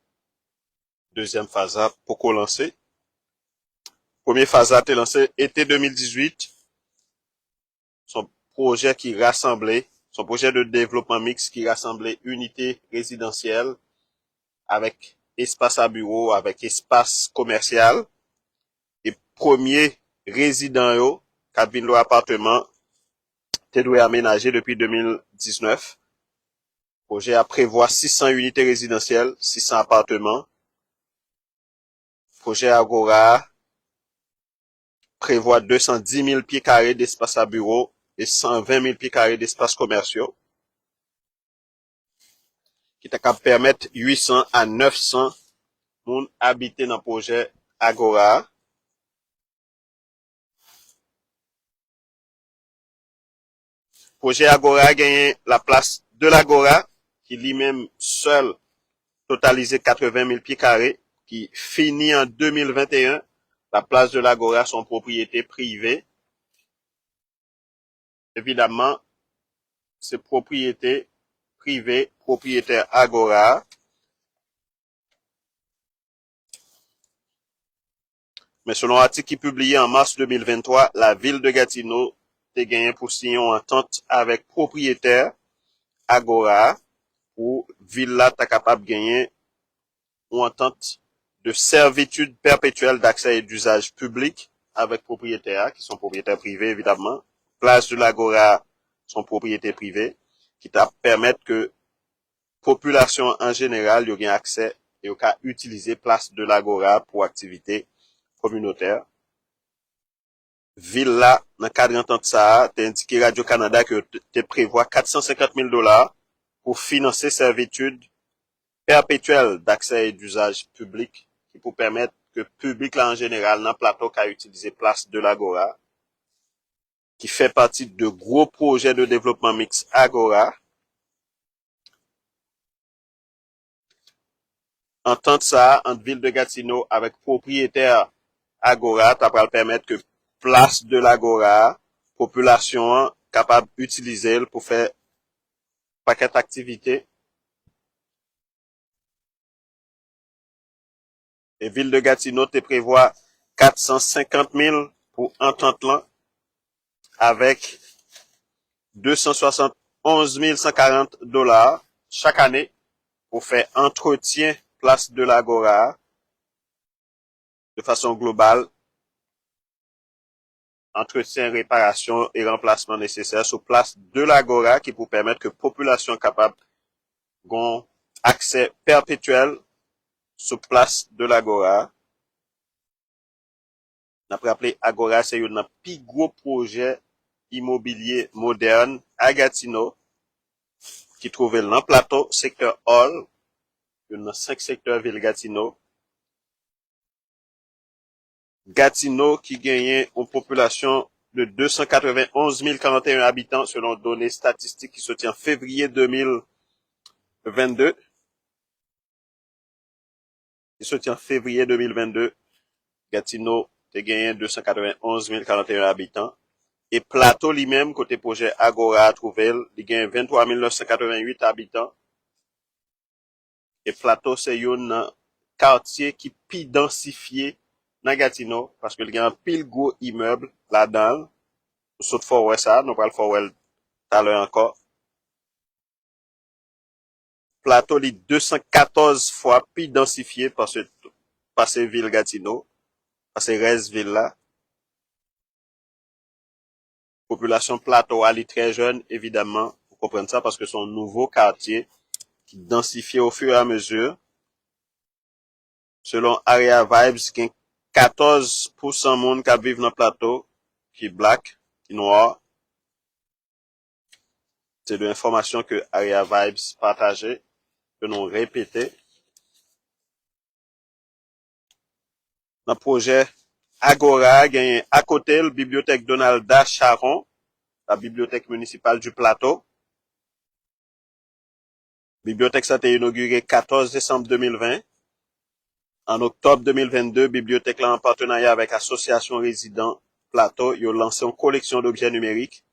Deuxième phase là, pour qu'on lance. Première phase là, été lancé été 2018. Son projet qui rassemblait, son projet de développement mixte qui rassemblait unité résidentielle avec espace à bureau, avec espace commercial. Et premier résident yo, cabine lo appartement, te doit aménager depuis 2019. Projet a prévoit 600 unités résidentielles, 600 appartements. Projet Agora prévoit 210 000 pieds carrés d'espace à bureau et 120 000 pieds carrés d'espaces commerciaux, qui t'a capable permettre 800 à 900 moun habiter dans le projet Agora. Projet Agora a gagné la place de l'Agora, qui lui-même seul totalisé 80 000 pieds carrés, qui finit en 2021. La place de l'Agora, son propriété privée. Évidemment, c'est propriété privée, propriétaire Agora. Mais selon article qui publié en mars 2023, la ville de Gatineau a gagné pour signer une entente avec propriétaire Agora pour ville là ta capable de gagner une entente de servitude perpétuelle d'accès et d'usage public avec propriétaires qui sont propriétaires privés évidemment. Place de l'Agora sont propriétés privées qui t'a permettre que population en général y ait accès et au cas utiliser place de l'Agora pour activité communautaire. Ville là, dans le cadre d'entente ça, t'as indiqué Radio-Canada que te prévoit 450 000 $ pour financer servitude perpétuelle d'accès et d'usage public qui pour permettre que le public là en général dans le plateau qu'a utilisé place de l'Agora qui fait partie de gros projets de développement mixte Agora. Entente ça entre ville de Gatineau avec propriétaire Agora, ça va permettre que place de l'Agora, population capable d'utiliser pour faire paquet d'activités. Et ville de Gatineau te prévoit 450 000 pour entente là avec 271 140 $ chaque année pour faire entretien place de l'Agora de façon globale, entretien, réparation et remplacement nécessaire sur place de l'Agora qui pour permettre que population capable gon accès perpétuel sur place de l'Agora. On a rappelé Agora c'est un plus gros projet immobilier moderne à Gatineau qui trouvait dans le plateau secteur Hall, dans 5 secteurs ville Gatineau. Gatineau qui gagnait une population de 291 041 habitants selon données statistiques qui se tient en février 2022. Qui se tient en février 2022. Gatineau te gagné 291 041 habitants. Et Plateau lui-même, côté projet Agora Trouvel, il gagne 23 988 habitants. Et Plateau, c'est un quartier qui pi densifié dans Gatineau, parce qu'il y a un pile gros immeuble là-dedans. Nous saute fort ouais ça, nous parlons fort ouais tout à l'heure encore. Plateau, il 214 fois pi densifié par ces villes Gatineau, par ces restes villes là. Population Plateau, elle est très jeune, évidemment. Vous comprenez ça parce que son nouveau quartier qui densifie au fur et à mesure. Selon Area Vibes, il y a 14% monde qui vivent dans le plateau, qui est black, qui est noir. C'est de l'information que Area Vibes partageait, que nous répétons. Dans le projet Agora, il y a à côté la bibliothèque Donalda Charon, la bibliothèque municipale du plateau. Bibliothèque ça a été inaugurée 14 décembre 2020. En octobre 2022, bibliothèque là en partenariat avec Association Résidents Plateau, ils ont lancé une collection d'objets numériques.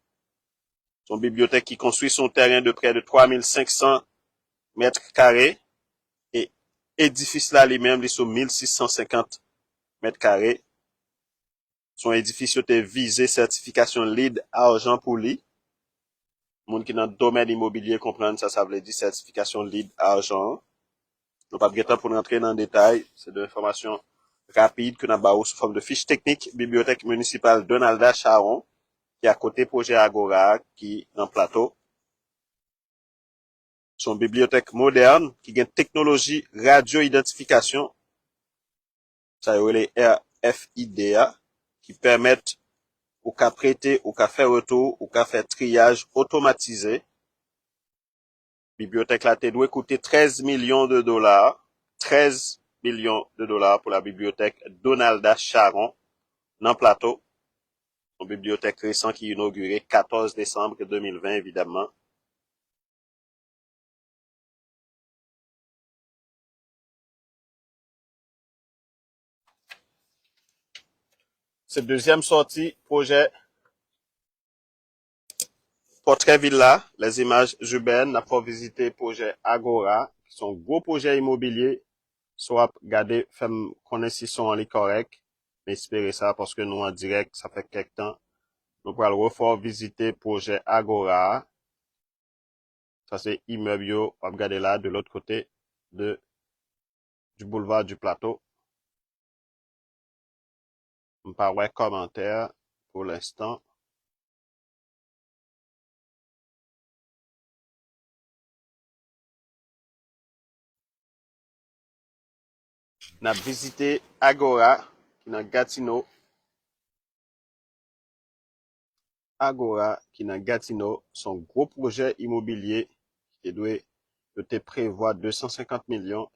Son bibliothèque qui construit son terrain de près de 3500 mètres carrés et édifice là lui-même, il sur 1650 mètres carrés. Son édifice était visé certification LEED argent pour lui. Monde qui dans le domaine immobilier comprendre ça veut dire certification LEED argent. Nous pas de temps pour rentrer dans le détail, c'est de l'information rapide que nous avons sous forme de fiche technique bibliothèque municipale Donalda Charon qui est à côté projet Agora qui est dans le plateau. Son bibliothèque moderne qui a une technologie radio-identification, ça y est les RFID qui permettent ou qu'à prêter ou qu'à faire retour ou qu'à faire triage automatisé. Bibliothèque là doit coûter 13 millions de dollars. 13 millions de dollars pour la bibliothèque Donalda Charon dans plateau. Une bibliothèque récente qui est inaugurée 14 décembre 2020 évidemment. Cette deuxième sortie, projet Portrait Villa, les images urbaines, n'a pas visité projet Agora, qui sont gros projets immobiliers, soit garder, femme connaître si sont en ligne correct, mais espérer ça parce que nous en direct, ça fait quelque temps. Nous pourrons refaire visiter projet Agora. Ça c'est immeuble, on va regarder là, de l'autre côté du boulevard du plateau. Pas ouais commentaire pour l'instant. N'a visité Agora, qui est dans Gatineau. Agora, qui est dans Gatineau, son gros projet immobilier, qui doit te prévoir 250 millions,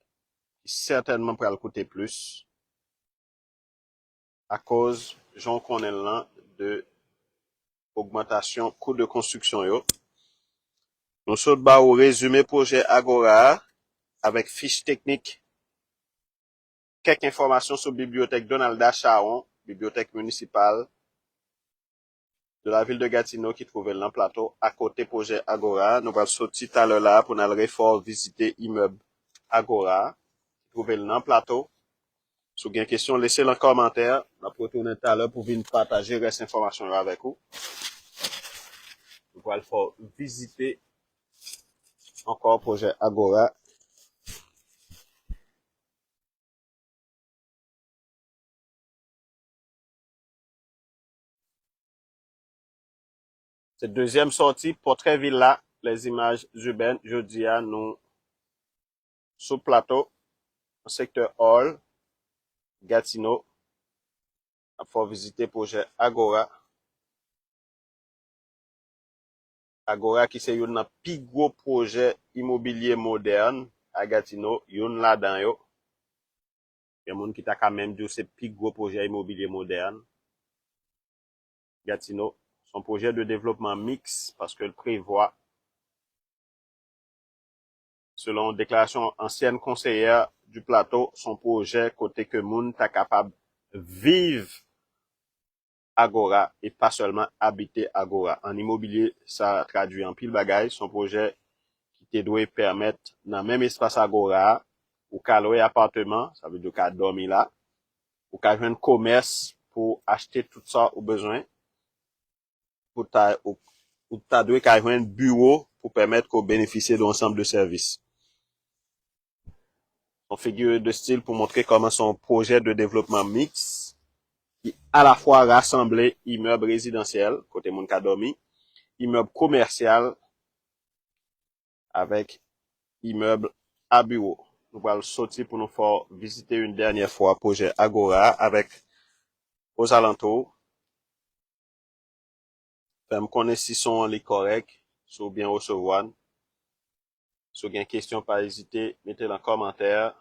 qui certainement pourra le coûter plus, à cause, j'en connais là, de augmentation coût de construction yo. Nous sommes bas au résumé projet Agora, avec fiche technique, quelques informations sur bibliothèque Donalda Charon, bibliothèque municipale de la ville de Gatineau qui trouvait dans le plateau à côté projet Agora. Nous allons sortir tout à l'heure là pour aller fort visiter immeuble Agora qui trouvait dans le plateau. Si vous avez une question, laissez-le en commentaire. On va retourner tout à l'heure pour venir partager reste information avec vous. Nous allons fort visiter encore projet Agora. Cette deuxième sortie, Portrait Villa, les images urbaines, jeudi à nous, sous plateau, au secteur Hall, Gatineau. On va visiter projet Agora. Agora qui c'est un plus gros projet immobilier moderne à Gatineau, yon là-dedans yo. Il y a des gens qui t'a quand même dit c'est plus gros projet immobilier moderne. Gatineau. Son projet de développement mixte parce qu'elle prévoit, selon déclaration ancienne conseillère du plateau, son projet côté que moun ta capable vivre Agora et pas seulement habiter Agora. En immobilier, ça traduit en pile bagay. Son projet qui te doit permettre dans même espace Agora ou ka louer appartement, ça veut dire qu'à dormir là, ou ka joindre commerce pour acheter tout ça au besoin, pour ta ou ta doit ka joindre bureau pour permettre qu'on bénéficie de l'ensemble de services. Son figure de style pour montrer comment son projet de développement mixte qui à la fois rassemblé immeuble résidentiel côté moun ka dormi, immeuble commercial avec immeuble à bureau. Nous allons sortir pour nous faire visiter une dernière fois projet Agora avec aux alentours. Femme connaître si son les correct, si bien recevoir. Si vous avez une question, pas hésiter, mettez-le en commentaire.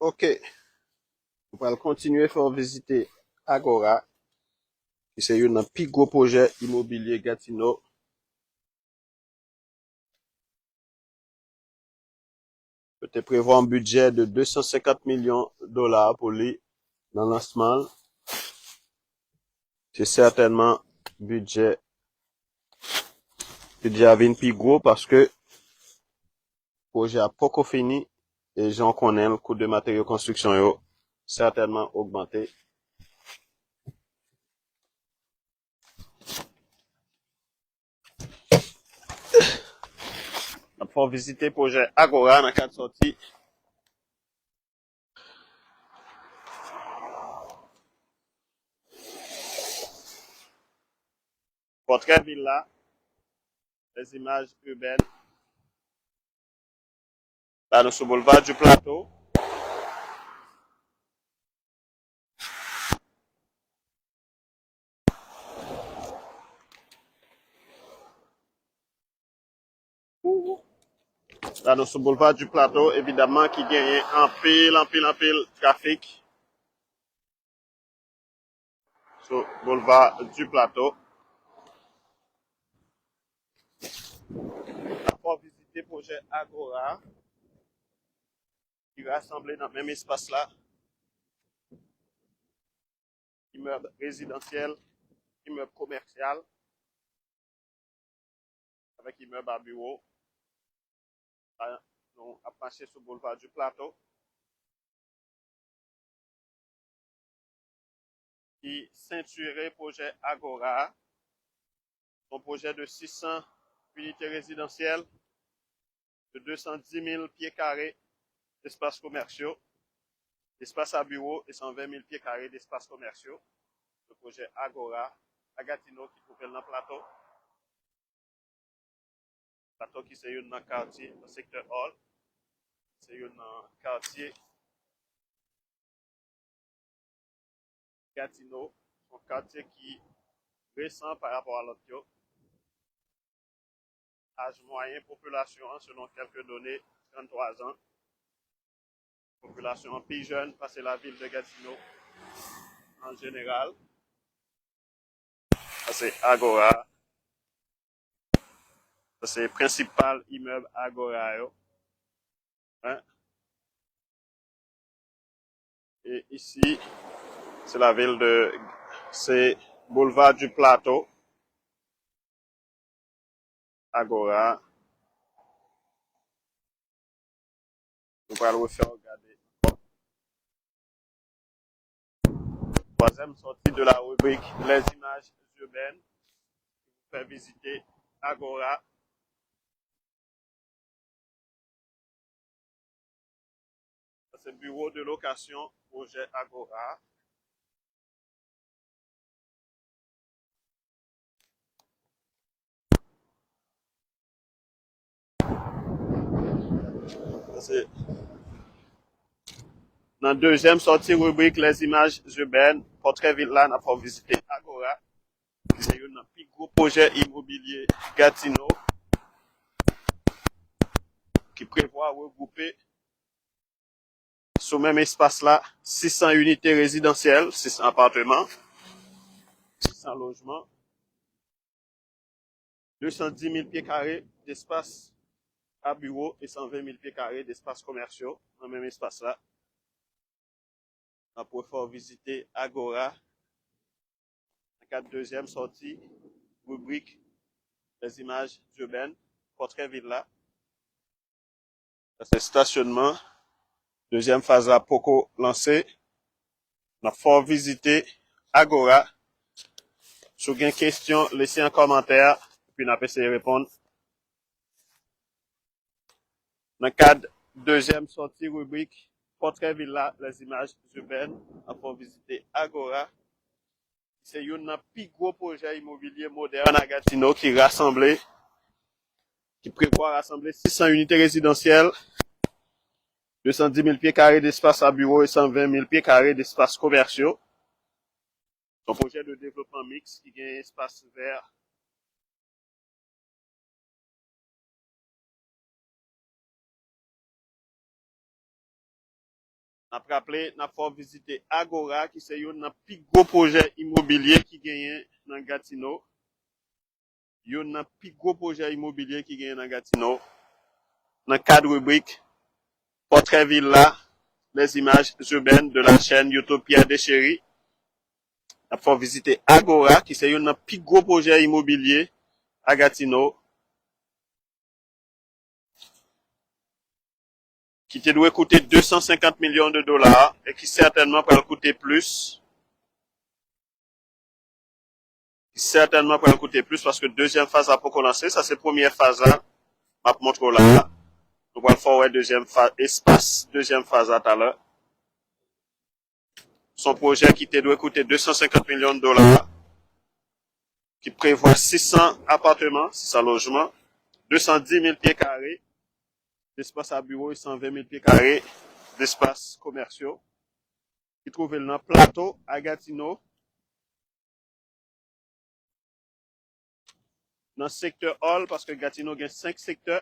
OK. Nous allons continuer à faire visiter Agora, qui c'est un plus gros projet immobilier Gatineau. Peut-être prévoir un budget de 250 millions de dollars pour lui dans le lancement. C'est certainement budget à venir plus gros parce que le projet a pas fini et j'en connais le coût de matériaux de construction yo certainement augmenté. On va visiter le projet Agora dans quatre sorties. Portrait villa, les images urbaines. Là, nous sommes sur le boulevard du Plateau. Là, nous sommes sur le boulevard du Plateau, évidemment, qui gagne en pile trafic. Sur le boulevard du Plateau. On va visiter le projet Agora, qui va rassembler dans le même espace là. Immeuble résidentiel, immeuble commercial, avec immeuble à bureau. Là, on a passé sur le boulevard du Plateau. Qui ceinturait projet Agora, son projet de 600 unités résidentielles, de 210 000 pieds carrés d'espaces commerciaux, d'espaces à bureaux et 120 000 pieds carrés d'espaces commerciaux. Le projet Agora, à Gatineau, qui trouve dans le plateau. Plateau qui c'est dans le quartier, dans le secteur Hall. C'est dans le quartier Gatineau, un quartier qui est récent par rapport à l'autre. Âge moyen, population, selon quelques données, 33 ans. Population plus jeune, parce que la ville de Gatineau en général. Ça c'est Agora. Ça c'est le principal immeuble Agora. Hein? Et ici, c'est la ville de... C'est boulevard du Plateau. Agora. Nous allons vous faire regarder. Troisième sortie de la rubrique Les images urbaines. Vous faire visiter Agora. C'est le bureau de location projet Agora. C'est Dans la deuxième sortie rubrique les images urbaines, portrait villa, n'a pas visité Agora, c'est un plus gros projet immobilier Gatineau qui prévoit regrouper sur même espace là 600 unités résidentielles, 600 appartements, 600 logements, 210 000 pieds carrés d'espace à bureau et 120 000 pieds carrés d'espaces commerciaux dans le même espace là. On pourrait faire visiter Agora. La deuxième sortie, rubrique les images urbaines, portrait villa. C'est stationnement. Deuxième phase là, Poco lancé. On a fort visiter Agora. Si vous avez une question, laissez un commentaire, puis on a essayé de répondre. Dans le cadre deuxième sortie rubrique portrait villa, les images urbaines, on a fort visiter Agora. C'est un plus gros projet immobilier moderne à Gatineau qui prévoit rassembler 600 unités résidentielles, 210 000 pieds carrés d'espace à bureau et 120 000 pieds carrés d'espaces commerciaux. C'est un projet de développement mixte qui gagne espace vert. Après rappelé, on a fort visiter Agora qui c'est un plus gros projet immobilier qui gagne dans Gatineau. Un plus gros projet immobilier qui gagne dans Gatineau. Dans le cadre rubrique portrait villa, les images urbaines de la chaîne YouTube Pierre Deschéry. On a fort visiter Agora qui c'est un plus gros projet immobilier à Gatineau. Qui te doit coûter 250 millions de dollars et qui certainement peut coûter plus. Certainement peut coûter plus parce que deuxième phase a pas commencé. Ça c'est première phase là. Ma montre là. Nous allons faire deuxième phase, espace, deuxième phase à tout à l'heure. Son projet qui te doit coûter 250 millions de dollars. Qui prévoit 600 appartements, 600 logements, 210 000 pieds carrés d'espace à bureau et 120 000 pieds carrés d'espaces commerciaux. Qui trouve dans le plateau à Gatineau. Dans le secteur Hall, parce que Gatineau a 5 secteurs.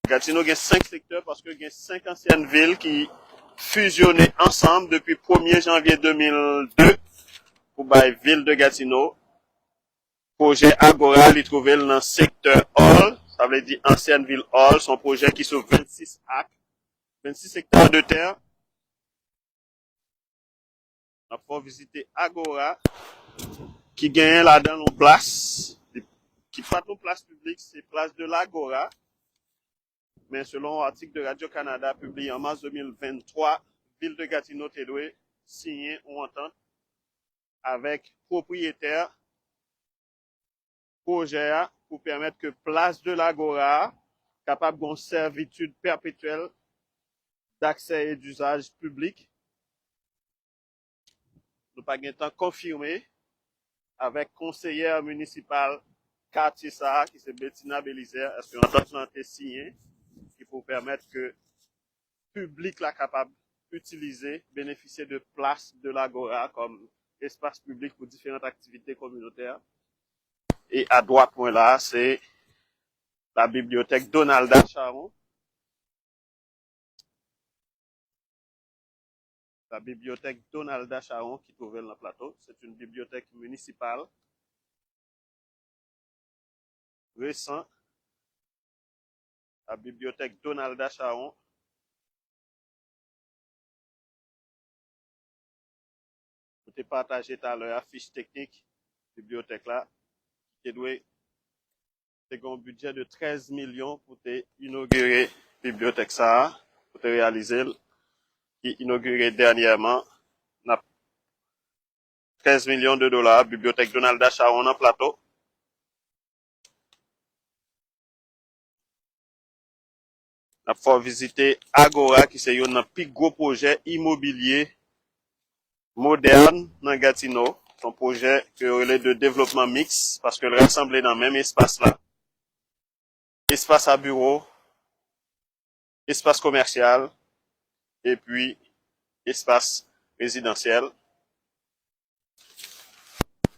Gatineau a 5 secteurs parce que il y a 5 anciennes villes qui fusionnaient ensemble depuis 1er janvier 2002 pour la ville de Gatineau. Projet Agora, il trouvé dans le secteur Hall, ça veut dire ancienne ville Hall, son projet qui sur 26 acres, 26 hectares de terre. On va visiter Agora, qui gagne là-dedans une place, qui pas une place publique, c'est place de l'Agora. Mais selon l'article de Radio-Canada publié en mars 2023, ville de Gatineau Tédoué signé une entente avec propriétaire projet pour permettre que place de l'Agora capable d'une servitude perpétuelle d'accès et d'usage public. Nous pas de temps confirmé avec conseillère municipale quartier ça qui c'est Bettina Bélizer. Est-ce que l'entente a été signée qui pour permettre que public là capable d'utiliser, bénéficier de place de l'Agora comme espace public pour différentes activités communautaires. Et à droite, point là, c'est la bibliothèque Donalda Charon. La bibliothèque Donalda Charon qui trouve dans le plateau. C'est une bibliothèque municipale récente. La bibliothèque Donalda Charon. Vous avez partagé tout à l'heure la fiche technique bibliothèque là. Qui doit un budget de 13 millions pour inaugurer la bibliothèque ça, pour réaliser, qui inauguré dernièrement, 13 millions de dollars, bibliothèque Donalda Charon en plateau. On va visiter Agora, qui c'est un plus gros projet immobilier moderne dans Gatineau. Son projet qui est de développement mixte, parce que le rassemblé dans le même espace là. Espace à bureau, espace commercial, et puis espace résidentiel.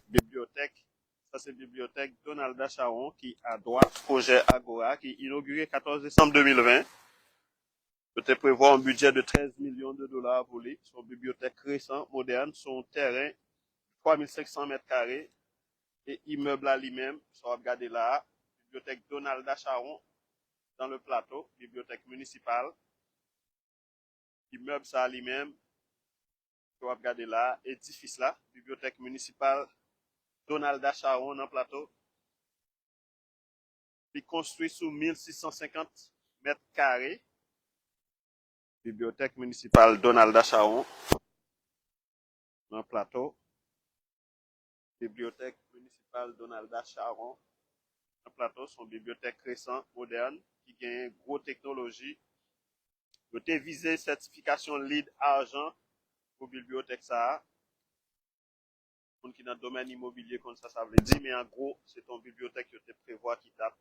Bibliothèque, ça c'est bibliothèque Donalda Charon qui à droite, projet Agora qui est inauguré 14 décembre 2020. Peut-être prévoir un budget de 13 millions de dollars volés. Son bibliothèque récente, moderne, son terrain 3500 mètres carrés et immeuble à lui-même. Ça va regarder là, bibliothèque Donalda Charon dans le plateau, bibliothèque municipale, immeuble ça à lui-même. Ça va regarder là, édifice là, bibliothèque municipale Donalda Charon dans le plateau. Il construit sous 1650 mètres carrés. Bibliothèque municipale Donalda Charon dans le plateau. Bibliothèque municipale Donalda Charon dans le plateau. Son bibliothèque récente, moderne, qui gagne une grosse technologie. Il a visé certification LEED argent pour bibliothèque ça. Pour qui dans le domaine immobilier, comme ça veut dire, mais en gros, c'est ton bibliothèque que tu prévois qui tape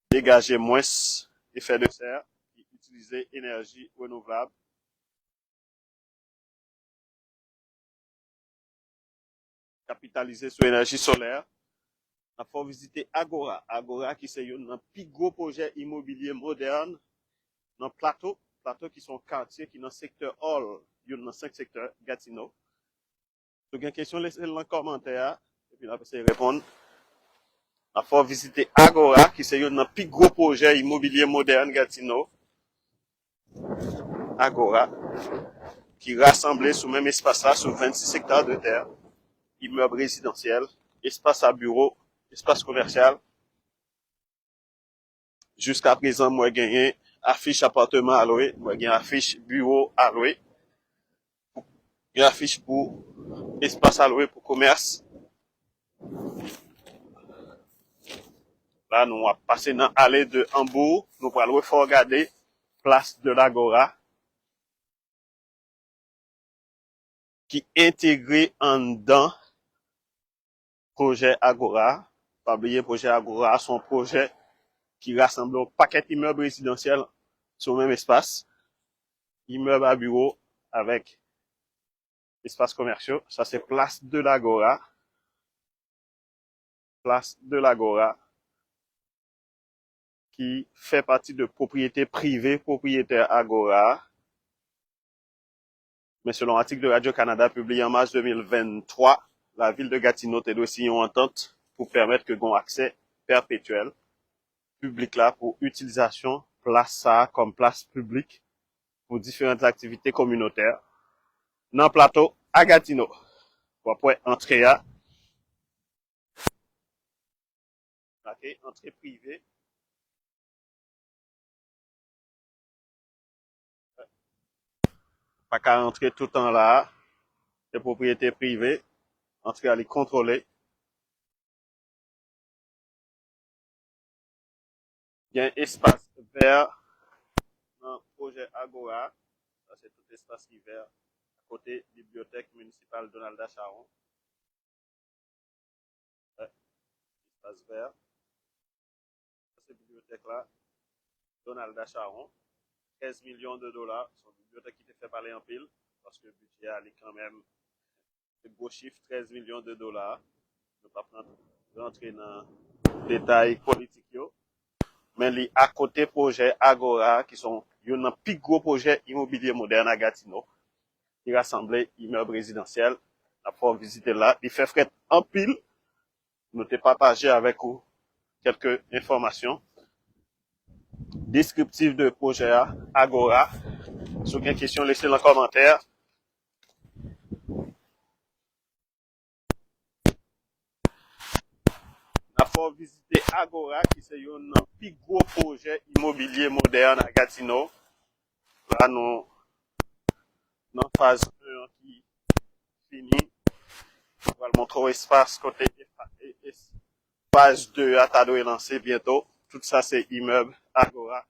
dégager moins effet de serre et utiliser énergie renouvelable. Capitaliser sur l'énergie solaire. Il faut visiter Agora. Agora qui c'est un plus gros projet immobilier moderne dans plateau qui sont quartiers qui dans le secteur Hall, il y a 5 secteurs Gatineau. Si vous avez une question, laissez-le dans le commentaire et puis là, vous allez répondre. Il faut visiter Agora qui c'est un plus gros projet immobilier moderne Gatineau. Agora qui rassemblé sous même espace là, sur 26 hectares de terre, immeuble résidentiel, espace à bureau, espace commercial. Jusqu'à présent, moi, j'ai gagné affiche appartement à louer, moi, j'ai affiche bureau à louer, j'ai affiche pour espace à louer pour commerce. Là, nous on va passer dans l'allée de Hambourg, nous allons regarder place de l'Agora, qui est intégré en dedans projet Agora. Pas oublier projet Agora, son projet qui rassemble un paquet d'immeubles résidentiels sur le même espace. Immeuble à bureau avec espace commerciaux. Ça, c'est place de l'Agora. Place de l'Agora qui fait partie de propriété privée, propriétaire Agora. Mais selon l'article de Radio-Canada publié en mars 2023, la ville de Gatineau a doit signer une entente pour permettre que gon accès perpétuel public là pour utilisation place ça comme place publique pour différentes activités communautaires dans le plateau à Gatineau. Pour entrer à entrée privée. Pas qu'à entrer tout le temps là, des propriétés privées, entrer à les contrôler. Il y a un espace vert dans le projet Agora. Ça, c'est tout espace qui est vert. À côté, bibliothèque municipale Donalda Charon. Ouais, espace vert. Ça, c'est bibliothèque là. Donalda Charon. 13 millions de dollars. C'est une bibliothèque qui te fait parler en pile. Parce que le budget est quand même de gros chiffres, 13 millions de dollars. Je ne vais pas rentrer dans les détails politiques. Mais les à côté projet Agora, qui sont un plus gros projet immobilier moderne à Gatineau, qui rassemble immeubles résidentiels. La fois visiter là, il fait frais en pile. Nous t'ai partagé avec vous quelques informations descriptives de projet Agora. Si vous avez une question, laissez dans le commentaire. La fois visiter Agora, qui c'est un plus gros projet immobilier moderne à Gatineau. Là, nous, dans phase 1 qui finit. On va le montrer au espace côté phase 2 à Tado est lancé bientôt. Tout ça, c'est immeuble Agora.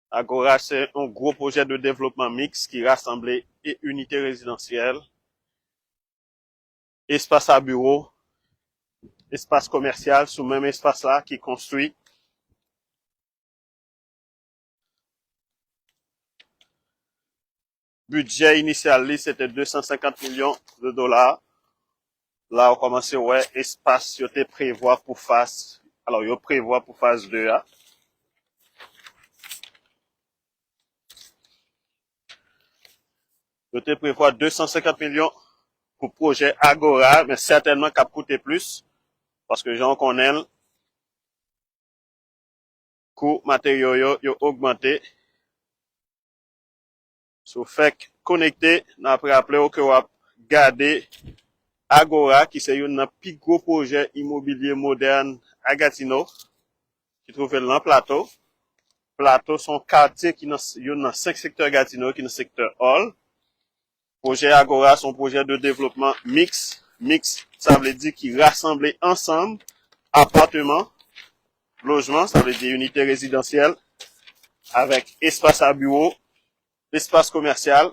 Agora, c'est un gros projet de développement mixte qui rassemble et unités résidentielles, espace à bureau, espace commercial, sous même espace là qui construit. Budget initial, c'était 250 millions de dollars. Là, on commence, ouais, espace, yo te prévoit pour phase. Alors, yo prévoit pour phase 2A. Yo te prévoit 250 millions pour projet Agora, mais certainement qu'à coûter plus. Parce que j'en connais, coût matériaux yo augmenté. So, fait connecté, n'a après appelé au que wap garder Agora, qui c'est un plus gros projet immobilier moderne à Gatineau, qui trouve dans plateau. Plateau, son quartier qui dans 5 secteurs Gatineau, qui dans le secteur Hall. Projet Agora, son projet de développement mix. Mix, ça veut dire qu'il rassemble ensemble appartements, logements, ça veut dire unités résidentielles, avec espace à bureau, espace commercial,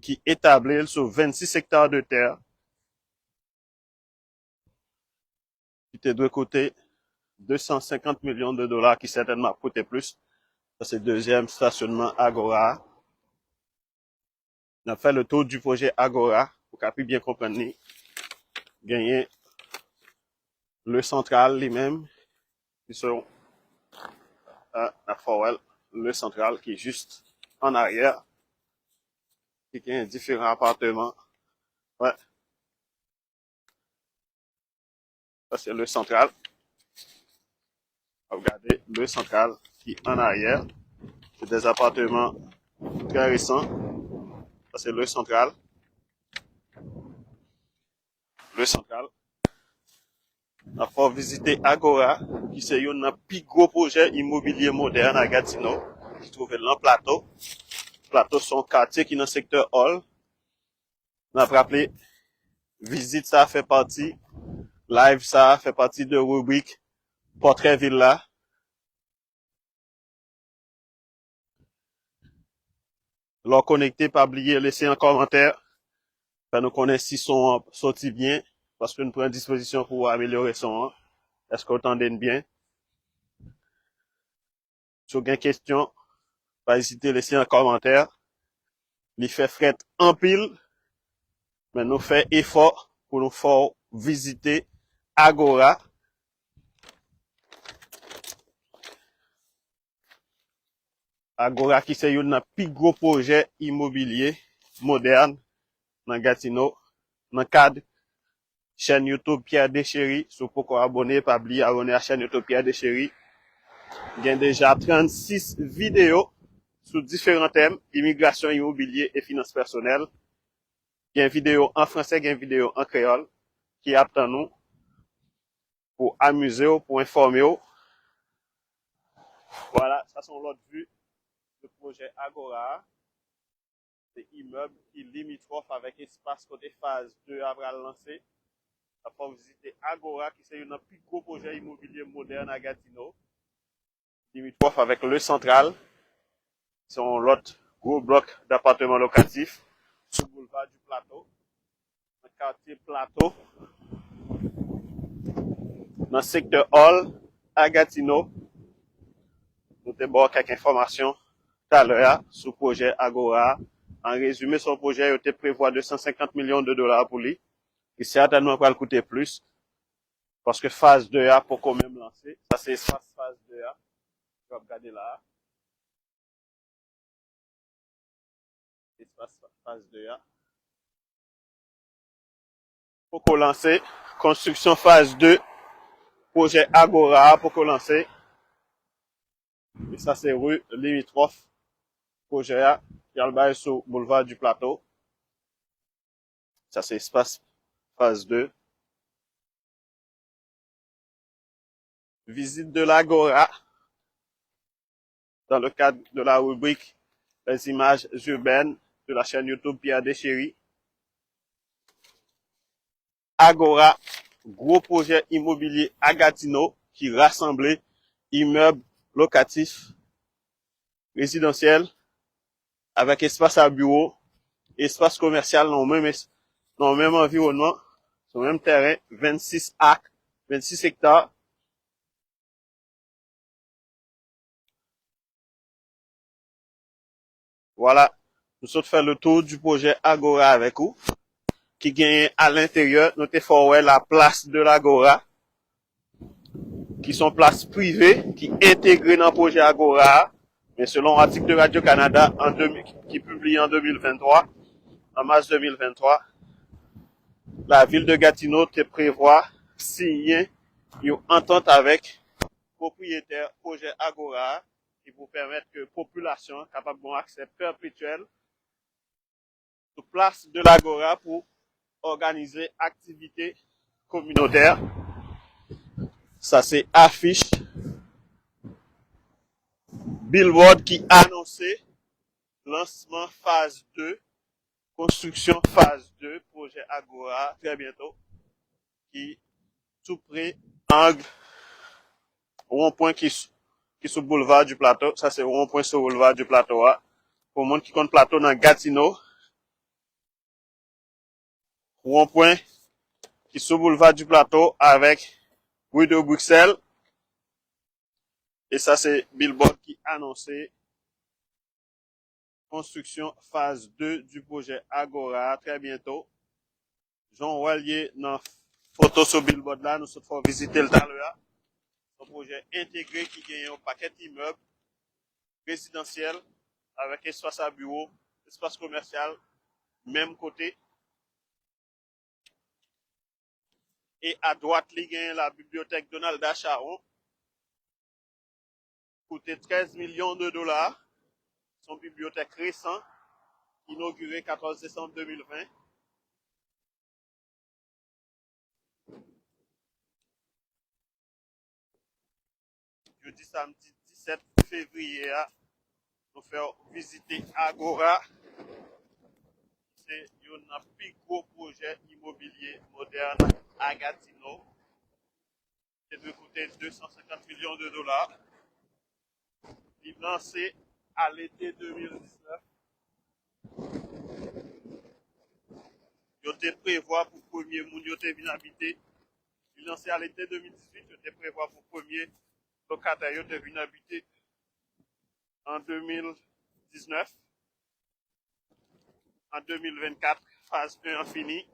qui établit sur 26 hectares de terre, qui te doit coûter 250 millions de dollars, qui certainement coûter plus. Ça, c'est le deuxième stationnement Agora. On a fait le tour du projet Agora, pour qu'on puisse bien comprendre, gagner le central lui-même, qui sont à Forwell, le central qui est juste en arrière, qui a différents appartements. Ouais. Ça, c'est le central. Regardez le central qui est en arrière. C'est des appartements très récents. Ça, c'est le central. Le central. On va visiter Agora, qui c'est un plus gros projet immobilier moderne à Gatineau, qui se trouve dans le plateau. Plateau, son quartier qui est dans le secteur Hall. On a rappelé, visite ça fait partie, live ça fait partie de rubrique Portrait Villa. Leur connecter, pas oublier, laisser un commentaire. Nous connaître si son sorti bien, parce que nous prenons disposition pour améliorer son. Est-ce que vous entendez bien? Si vous avez une question, pas hésiter à laisser un commentaire. Il fait fret en pile, mais nous fait effort pour nous faire visiter Agora. Agora qui c'est un plus gros projet immobilier moderne dans Gatineau, dans le cadre chaîne YouTube Pierre Deschéry. Si vous pouvez abonner, pas oublier abonner à la chaîne YouTube Pierre Deschéry. Il y a déjà 36 vidéos sur différents thèmes, immigration immobilier et finances personnelles. Il y a une vidéo en français, il y a une vidéo en créole qui attend nous pour amuser, pour informer. Voilà, ça sont l'autre vue du projet Agora. C'est immeuble qui limitrophe avec espace côté phase 2 à lancer. On va visiter Agora qui c'est un plus gros projet immobilier moderne à Gatineau. Limitrophe avec le central. C'est l'autre gros bloc d'appartements locatifs sur le boulevard du Plateau. Dans le quartier Plateau. Dans le secteur Hall à Gatineau. Nous avons quelques informations tout à l'heure sur le projet Agora. En résumé, son projet était prévoit 250 millions de dollars pour lui. Qui certainement va le coûter plus. Parce que phase 2A pour quand même lancer. Ça, c'est phase 2A. Je vais regarder là. Espace phase 2A. Pour qu'on lance. Construction phase 2. Projet Agora pour qu'on lance. Et ça, c'est rue limitrophe. Projet A. Il y a le bail sur boulevard du Plateau. Ça, c'est espace phase 2. Visite de l'Agora. Dans le cadre de la rubrique Les images urbaines de la chaîne YouTube Pierre Deschéry. Agora, gros projet immobilier à Gatineau qui rassemblait immeubles locatifs résidentiels avec espace à bureau, espace commercial dans le même environnement, sur le même terrain, 26 acres, 26 hectares. Voilà, nous sommes fait le tour du projet Agora avec vous, qui gagne à l'intérieur, nous avons fait la place de l'Agora, qui sont places privées, qui intégrées dans le projet Agora, mais selon l'article de Radio-Canada qui est publié en 2023, en mars 2023, la ville de Gatineau te prévoit signer une entente avec propriétaire projet Agora qui vous permettre que la population capable d'avoir accès perpétuel sur place de l'Agora pour organiser activités communautaires. Ça, c'est affiche billboard qui annonçait lancement phase 2, construction phase 2, projet Agora, très bientôt, qui tout près, angle, rond-point qui sur boulevard du plateau. Ça, c'est rond-point sur boulevard du plateau. Pour le monde qui compte plateau dans Gatineau, rond-point qui sur boulevard du plateau avec rue de Bruxelles. Et ça, c'est billboard qui annonçait construction phase 2 du projet Agora très bientôt. Jean Wallier dans photo sur billboard là, nous sommes visiter le talent. Un projet intégré qui gagne un paquet d'immeubles résidentiels avec espace à bureau, espace commercial, même côté. Et à droite, il y a la bibliothèque Donald Charon, coûté 13 millions de dollars. Son bibliothèque récente, inaugurée 14 décembre 2020. Jeudi, samedi 17 février, nous faisons visiter Agora. C'est un plus gros projet immobilier moderne à Gatineau. Qui devait coûter 250 millions de dollars. Il est lancé à l'été 2019. Il te prévoit pour premier moun yo te vin habiter. Il lancé à l'été 2018, il te prévoit pour premier locataire yo te vin habiter en 2019. En 2024, phase 1 fini.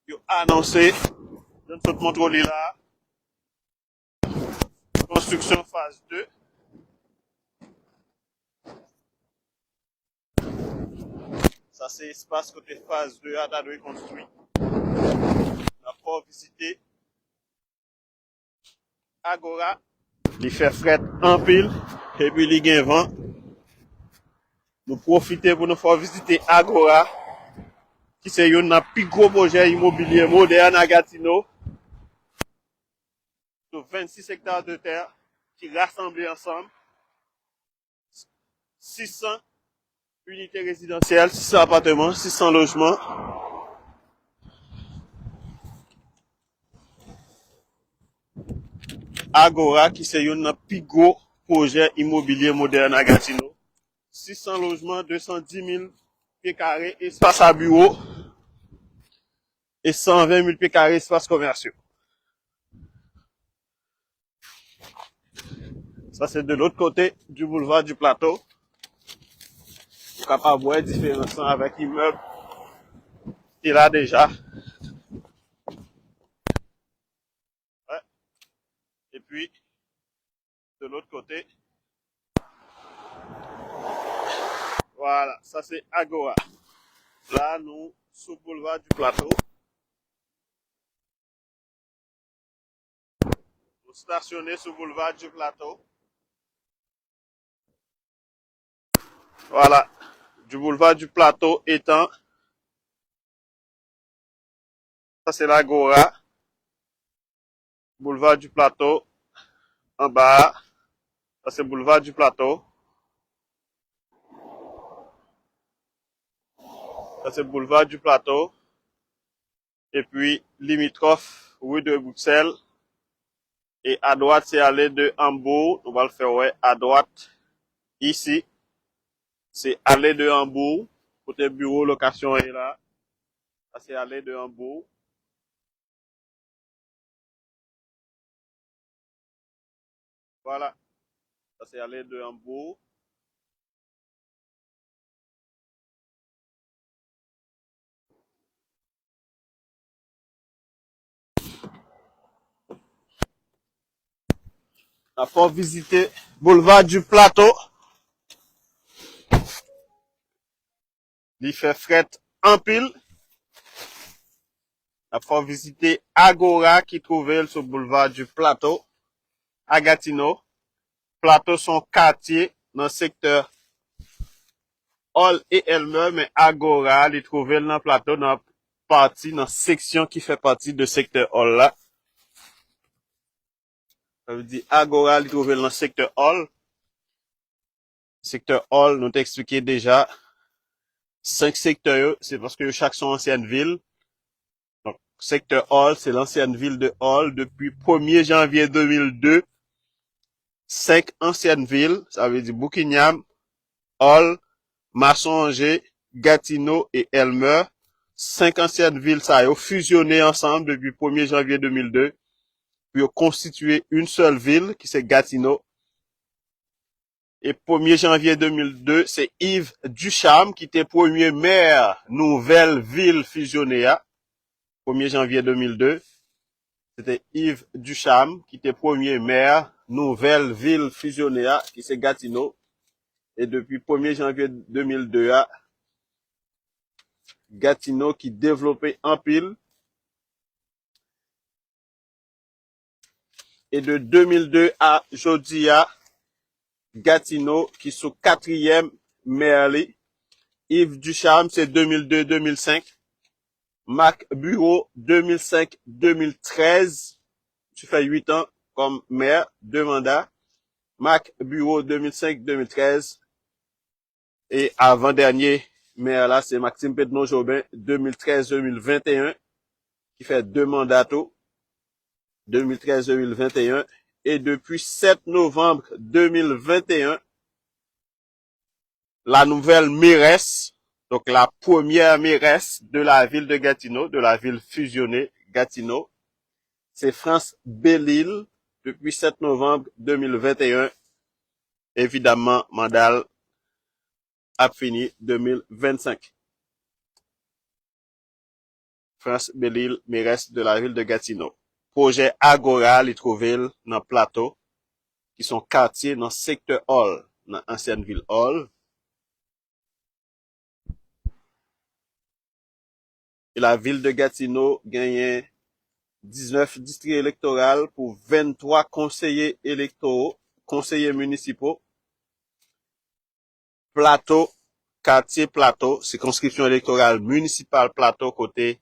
Il a annoncé, dans tout contrôle là, construction phase 2. Ça, c'est espace côté phase 2 à d'adoué construit. On a pas visité Agora. Il fait fret en pile. Et puis, il y a vent. Nous profitons pour nous faire visiter Agora, qui c'est un plus gros projet immobilier moderne à Gatineau. De 26 hectares de terre qui rassemblent ensemble 600 unités résidentielles, 600 appartements, 600 logements. Agora, qui c'est un plus gros projet immobilier moderne à Gatineau. 600 logements, 210 000 pieds carrés, espace à bureau et 120 000 pieds carrés, espace commerciaux. Ça, c'est de l'autre côté du boulevard du plateau. Vous pouvez pas voir différence avec l'immeuble. Il a déjà. Ouais. Et puis, de l'autre côté, voilà, ça c'est Agora. Là, nous, sous le boulevard du plateau. Nous stationnons sur le boulevard du plateau. Voilà, du boulevard du plateau étant. Ça c'est l'Agora. Boulevard du plateau. En bas. Ça c'est boulevard du plateau. Ça c'est boulevard du plateau. Et puis, limitrophe, rue de Bruxelles. Et à droite, c'est allée de Hambourg. On va le faire, ouais, à droite. Ici, c'est allée de Hambourg. Côté bureau, location est là. Ça, c'est allée de Hambourg. Voilà. Ça, c'est allée de Hambourg. On va visiter boulevard du Plateau. Il fait fret en pile. On va visiter Agora qui trouvait sur boulevard du Plateau à Gatineau. Plateau son quartier dans le secteur Hall et Elmer, mais Agora, il trouvait dans le plateau dans la partie, dans la section qui fait partie de secteur Hall là. Ça veut dire Agora, il trouvait dans le secteur Hall. Secteur Hall, nous t'ai expliqué déjà. 5 secteurs, c'est parce que chaque sont ancienne ville. Donc, secteur Hall, c'est l'ancienne ville de Hall depuis 1er janvier 2002. 5 anciennes villes, ça veut dire Bouquignam, Hall, Masson-Angers, Gatineau et Elmer. 5 anciennes villes, ça a fusionné ensemble depuis 1er janvier 2002. Puis ont constitué une seule ville, qui c'est Gatineau. Et 1er janvier 2002, c'est Yves Ducharme qui était premier maire nouvelle ville fusionnée. 1er janvier 2002, c'était Yves Ducharme qui était premier maire nouvelle ville fusionnée, qui c'est Gatineau. Et depuis 1er janvier 2002, Gatineau qui développait en pile. Et de 2002 à aujourd'hui, Gatineau qui sont 4e maire. Yves Ducharme, c'est 2002-2005. Marc Bureau, 2005-2013. Tu fais 8 ans comme maire, 2 mandats. Marc Bureau, 2005-2013. Et avant-dernier maire là, c'est Maxime Pednon-Jobin, 2013-2021, qui fait 2 mandats, 2013-2021. Et depuis 7 novembre 2021, la nouvelle mairesse, donc la première mairesse de la ville de Gatineau, de la ville fusionnée Gatineau, c'est France Belle-Île, depuis 7 novembre 2021. Évidemment, mandat a fini 2025. France Belle-Île, mairesse de la ville de Gatineau. Projet Agora, les trouvé dans le plateau, qui sont quartiers dans le secteur Hall, dans l'ancienne ville Hall. Et la ville de Gatineau gagne 19 districts électoraux pour 23 conseillers électoraux, conseillers municipaux. Plateau, quartier Plateau, circonscription électorale municipale Plateau côté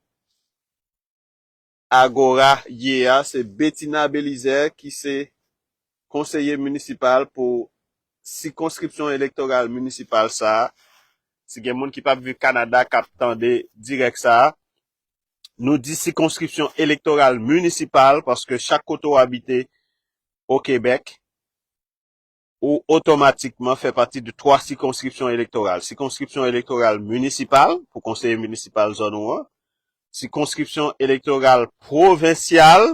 Agora Yea, c'est Bettina Belizer qui c'est conseiller municipal pour circonscription électorale municipale ça. Si gen moun qui pas vu Canada qui attendait direct ça. Nous dit circonscription électorale municipale parce que chaque coteau habité au Québec ou automatiquement fait partie de 3 circonscriptions électorales. Circonscription électorale municipale pour conseiller municipal zone 1, circonscription électorale provinciale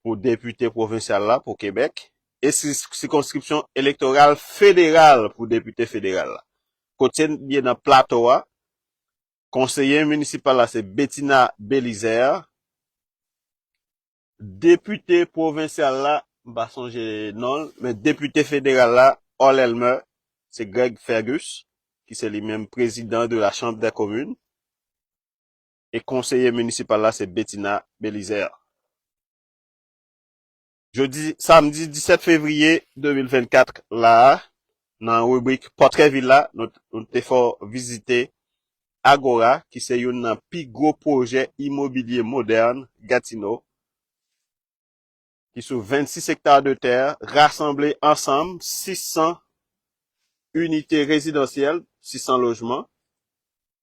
pour député provincial là pour Québec et circonscription électorale fédérale pour député fédéral là. Côté bien dans plateau, conseiller municipal là c'est Bettina Belizer. Député provincial là, pas songer non, mais député fédéral là, Hall Elmer, c'est Greg Fergus, qui c'est lui-même président de la Chambre des communes. Et conseiller municipal là, c'est Bettina Belizer. Samedi 17 février 2024 là, dans la rubrique Portrait Villa, nous t'effort visiter Agora, qui c'est un plus gros projet immobilier moderne, Gatineau, qui sur 26 hectares de terre, rassemblés ensemble, 600 unités résidentielles, 600 logements,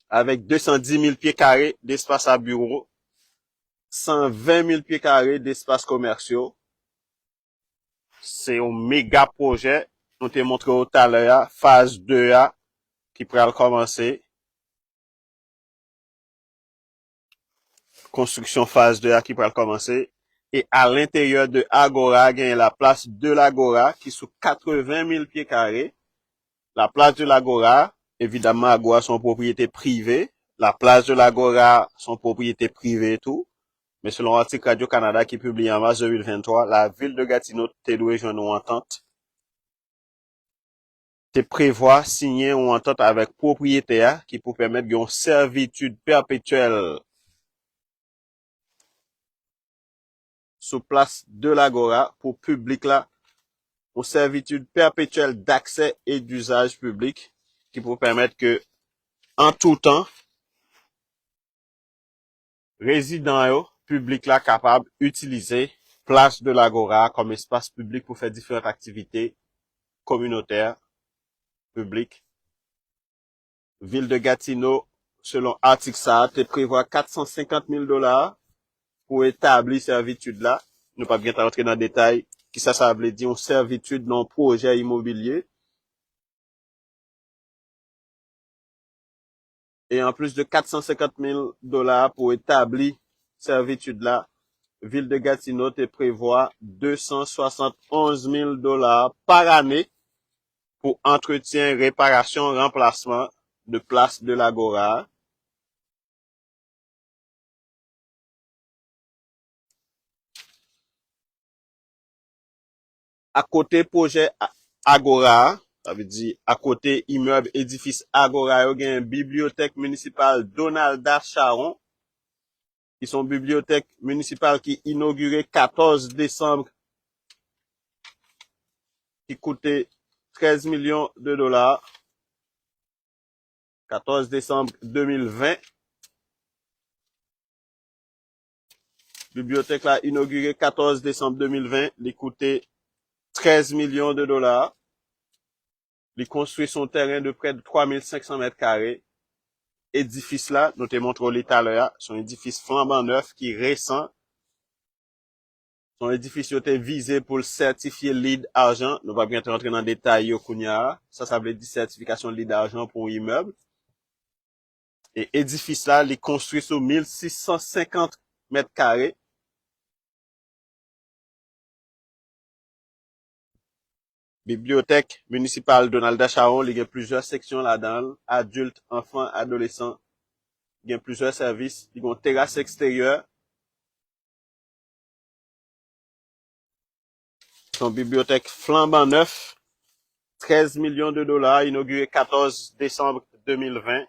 avec 210 000 pieds carrés d'espace à bureau, 120 000 pieds carrés d'espace commerciaux. C'est un méga projet. On te montré tout à l'heure, phase 2A, qui pourrait commencer. Construction phase 2A qui pourrait commencer. Et à l'intérieur de Agora, il y a la place de l'Agora qui est sous 80 000 pieds carrés. La place de l'Agora, évidemment, Agora son propriété privée. La place de l'Agora son propriété privée et tout. mais selon l'article Radio-Canada qui est publié en mars 2023, la ville de Gatineau te doit joindre une entente. Te prévoit signer une entente avec propriétaire qui pour permettre une servitude perpétuelle sous place de l'Agora pour public là, une servitude perpétuelle d'accès et d'usage public qui pour permettre que en tout temps résidents yo, public là capable d'utiliser place de l'Agora comme espace public pour faire différentes activités communautaires publiques. Ville de Gatineau, selon article ça, te prévoit $450,000 pour établir servitude là. Nous pas bien rentrer dans le détail qui ça veut dire une servitude dans projet immobilier. Et en plus de $450,000 pour établir servitude là, ville de Gatineau te prévoit $271,000 par année pour entretien, réparation, remplacement de place de l'Agora. À côté projet Agora, ça veut dire à côté immeuble édifice Agora, il y a une bibliothèque municipale Donalda Charon, qui sont bibliothèque municipale qui inaugurée 14 décembre, qui coûtait $13,000,000. 14 décembre 2020. Bibliothèque là inaugurée 14 décembre 2020, il coûtait $13,000,000. Il construit son terrain de près de 3500 mètres carrés. Édifice là, nous te montré tout à l'heure, son édifice flambant neuf qui est récent. Son édifice était visé pour le certifier LEED argent. Nous va bien rentrer dans le détail yo kounya. Ça veut dire certification LEED argent pour un immeuble. Et édifice là, il est construit sur 1650 mètres carrés. Bibliothèque municipale Donalda Charon, il y a plusieurs sections là-dedans, adultes, enfants, adolescents. Il y a plusieurs services. Il y a une terrasse extérieure. Son bibliothèque flambant neuf, $13,000,000, inauguré 14 décembre 2020.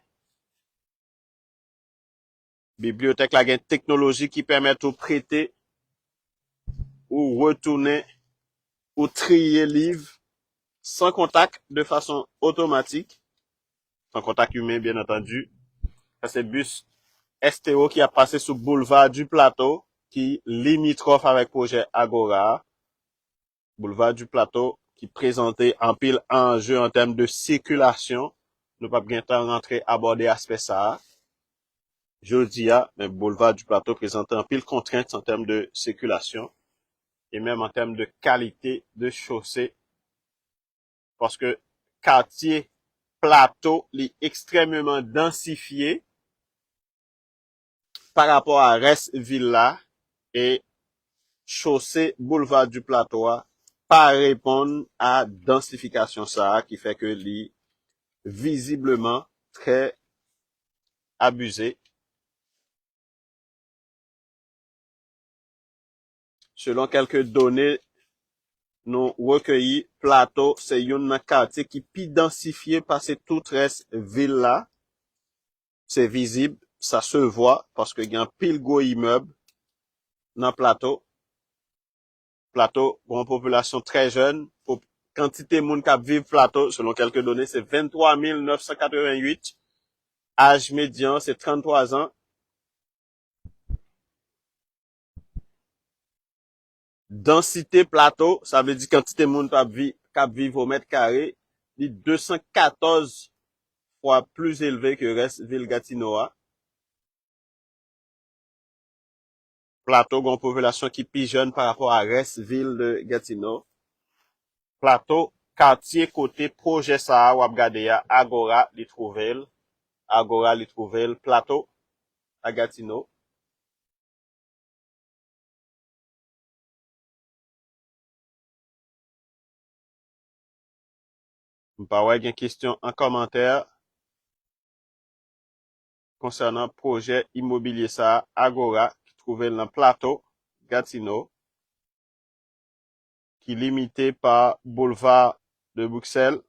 Bibliothèque là, il y a une technologie qui permet de prêter ou retourner ou trier livres sans contact de façon automatique, sans contact humain bien entendu. C'est bus STO qui a passé sous boulevard du Plateau, qui limitrophe avec projet Agora. Boulevard du Plateau qui présentait en pile enjeu en termes de circulation. Nous pas bien temps rentrer aborder aspect ça. Jeudi, mais boulevard du Plateau présentait en pile contraintes en termes de circulation et même en termes de qualité de chaussée. Parce que quartier Plateau est extrêmement densifié par rapport à reste villa et chaussée boulevard du Plateau pas répondre à densification ça qui fait que li visiblement très abusé. Selon quelques données nous recueillis, Plateau c'est un quartier qui pi densifié par tout reste ville là. C'est visible, ça se voit parce que y a un pile gros immeuble dans Plateau. Plateau, une population très jeune, quantité de monde qui vivent Plateau, selon quelques données, c'est 23 988. Âge médian, c'est 33 ans. Densité Plateau, ça veut dire quantité de monde qui vivent au mètre carré, est 214 fois plus élevé que reste ville Gatineau. Plateau, une population qui est plus jeune par rapport à reste ville de Gatineau. Plateau, quartier côté projet ça, ou gade Agora li trouvel. Agora li trouvel. Plateau, à Gatineau. M'pa wè gen question en commentaire concernant projet immobilier ça, Agora, qui trouvé dans plateau Gatineau, qui est limité par boulevard de Bruxelles,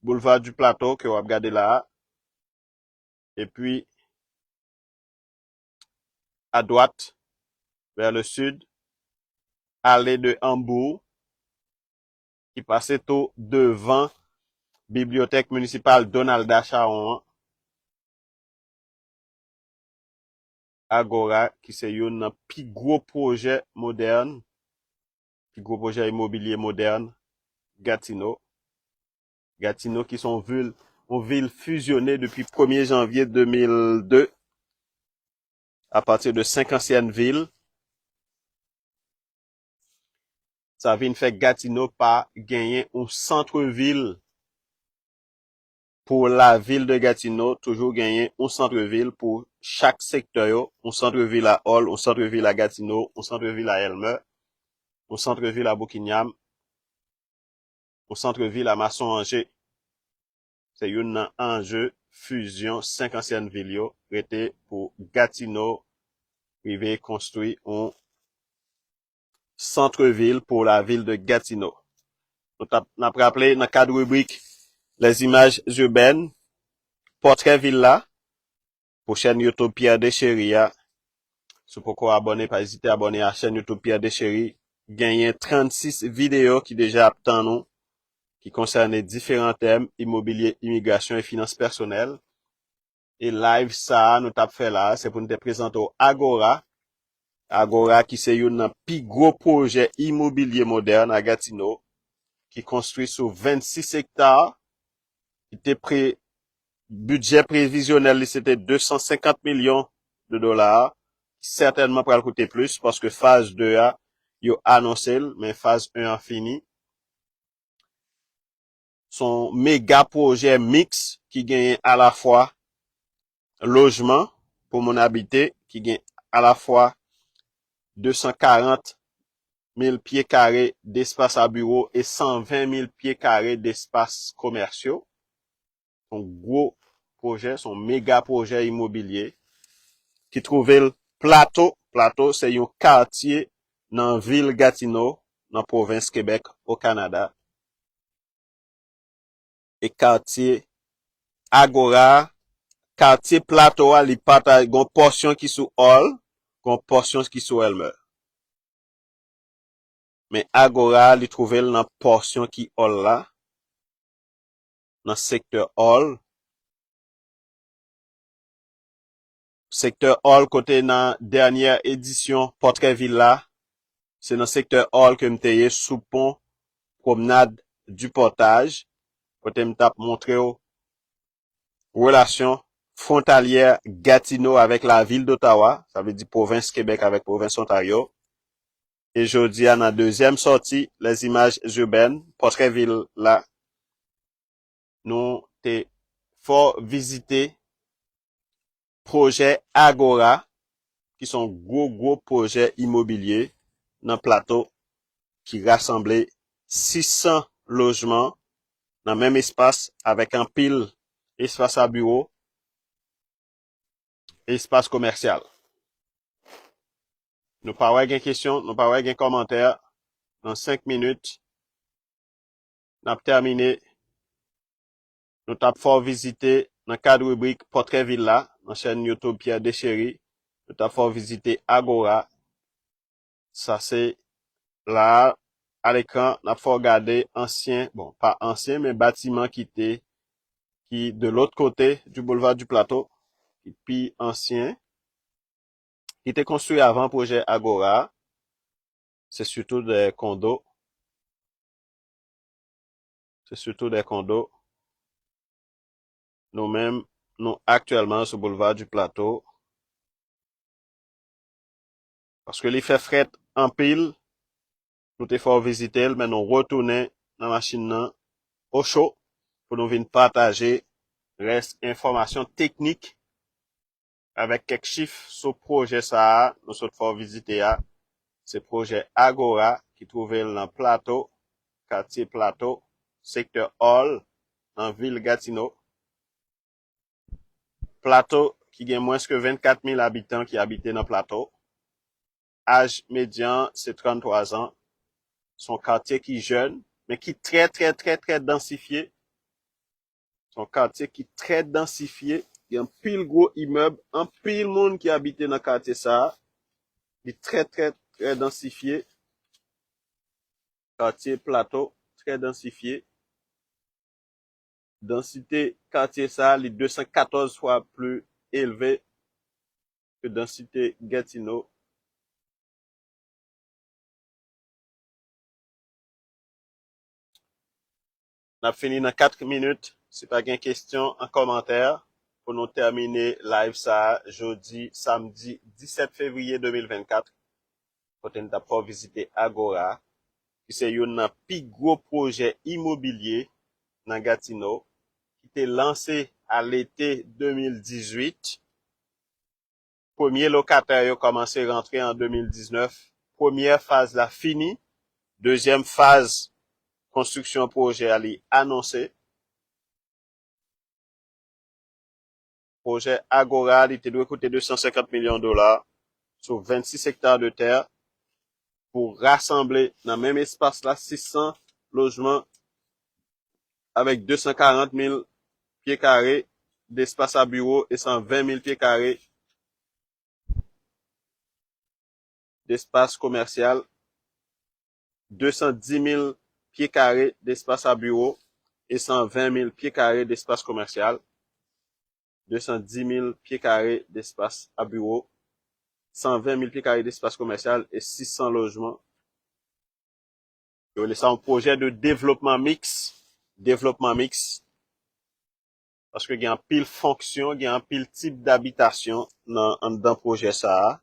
boulevard du plateau que vous regardez là, et puis à droite, vers le sud, allée de Hambourg, qui passait tout devant bibliothèque municipale Donalda Charon, Agora, qui c'est un plus gros projet moderne, plus gros projet immobilier moderne, Gatineau. Gatineau qui sont villes fusionnées depuis 1er janvier 2002 à partir de 5 anciennes villes. Ça vient faire Gatineau pas gagner un centre-ville pour la ville de Gatineau, toujours gagner un centre-ville pour chaque secteur, un centre-ville à Hall, un centre-ville à Gatineau, un centre-ville à Elmer, un centre-ville à Bouquignam, un centre-ville à Masson-Angers. C'est un enjeu fusion 5 anciennes villes été pour Gatineau privé construit un centre-ville pour la ville de Gatineau. Nous avons rappelé dans le cadre rubrique les images urbaines, portrait villa, pour chaîne YouTube Pierre Deschéria. Si vous pouvez abonner, pas hésiter à abonner à la chaîne YouTube Pierre Deschéri. Gagner 36 vidéos qui déjà attendent nous, qui concernent différents thèmes, immobilier, immigration et finances personnelles. Et live ça, nous t'avons fait là, c'est pour nous te présenter au Agora. Agora qui c'est un plus gros projet immobilier moderne à Gatineau, qui construit sur 26 hectares, qui était budget prévisionnel, c'était 250 millions de dollars, certainement pour le coûter plus, parce que phase 2A, yo annoncé, mais phase 1 a fini. Son méga projet mix, qui gagne à la fois logement pour mon habité, qui gagne à la fois 240 000 pieds carrés d'espace à bureau et 120 000 pieds carrés d'espace commerciaux. Son gros projet, son méga projet immobilier, qui trouvait le plateau. Plateau, c'est un quartier dans la ville Gatineau, dans la province Québec, au Canada. Et quartier Agora, quartier plateau, il partage une portion qui sous Hall, une portion qui sous Elmer. Mais Agora, il trouvait dans la portion qui Hall là, dans le secteur Hall. Secteur Hall, côté dans dernière édition, Portrait Villa, c'est dans le secteur Hall que m'teye sous pont, promenade du portage. Côté m'tap montré aux relations frontalières Gatineau avec la ville d'Ottawa, ça veut dire province Québec avec province Ontario. Et jeudi, à la deuxième sortie, les images urbaines, Portrait Ville là, nous t'es fort visiter projet Agora, qui sont gros projets immobiliers dans le plateau qui rassemblait 600 logements dans le même espace avec un pile espace à bureau, espace commercial. Nous pas avoir une question, nous pas avoir un commentaire. Dans 5 minutes, nous avons terminé. Nous avons fort visiter dans le cadre rubrique Portrait Villa, dans la chaîne YouTube Pierre Deschéri. Nous avons fort visiter Agora. Ça c'est là, à l'écran, nous avons regardé ancien, bon, pas ancien, mais bâtiment qui de l'autre côté du boulevard du Plateau, qui puis ancien, qui était construit avant le projet Agora. C'est surtout des condos. C'est surtout des condos. Nous-mêmes, nous actuellement sur le boulevard du Plateau. Parce que les fait fret en pile, nous t'es fort visiter, mais nous retourner dans la machine au chaud pour nous venir partager reste information technique avec quelques chiffres sur le projet ça, nous sommes fort visiter à ce projet Agora qui trouvait dans le Plateau, quartier Plateau, secteur Hall, en ville Gatineau. Plateau qui gagne moins que 24 000 habitants qui habitent dans le Plateau. âge médian, c'est 33 ans. Son quartier qui est jeune, mais qui est très densifié. Son quartier qui est très densifié. Il y a un pile gros immeuble, un pile monde qui habite dans le quartier ça. Il est très densifié. Quartier plateau, très densifié. Densité quartier ça, il est 214 fois plus élevé que densité Gatineau. On a fini dans 4 minutes. Si pas une question en commentaire pour nous terminer live ça jeudi, samedi 17 février 2024. Pour nous pas visiter Agora, qui c'est un plus gros projet immobilier dans Gatineau qui était lancé à l'été 2018. Premier locataire a commencé à rentrer en 2019. Première phase la finie. Deuxième phase construction projet allé annoncé. Projet Agora, il doit coûter 250 millions de dollars sur 26 hectares de terre pour rassembler dans le même espace là 600 logements avec 240 000 pieds carrés d'espace à bureau et 120 000 pieds carrés d'espace commercial, 210 000 pieds carrés d'espace à bureau et 120 000 pieds carrés d'espace commercial, 210 000 pieds carrés d'espace à bureau, 120 000 pieds carrés d'espace commercial et 600 logements. C'est un projet de développement mix, parce que il y a un pile fonction, il y a un pile type d'habitation dans le projet ça.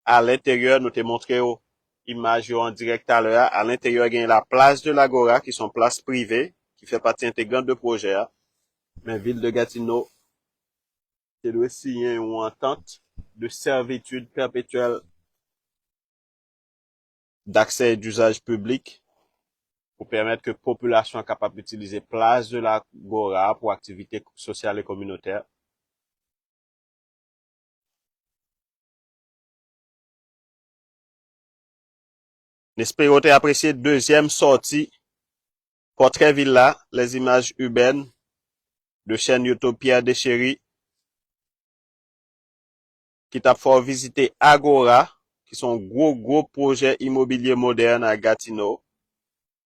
À l'intérieur, nous te montré aux images en direct à l'heure. À l'intérieur, il y a la place de l'Agora, qui sont places privées, qui fait partie intégrante de projet. Mais ville de Gatineau, c'est doit signer une entente de servitude perpétuelle d'accès et d'usage public pour permettre que la population soit capable d'utiliser place de l'Agora pour activités sociales et communautaires. N'espérons apprécier deuxième sortie Portrait Villa, les images urbaines de chaîne YouTube Pierre Deschéry, qui t'a fait visiter Agora, qui sont gros projets immobiliers modernes à Gatineau.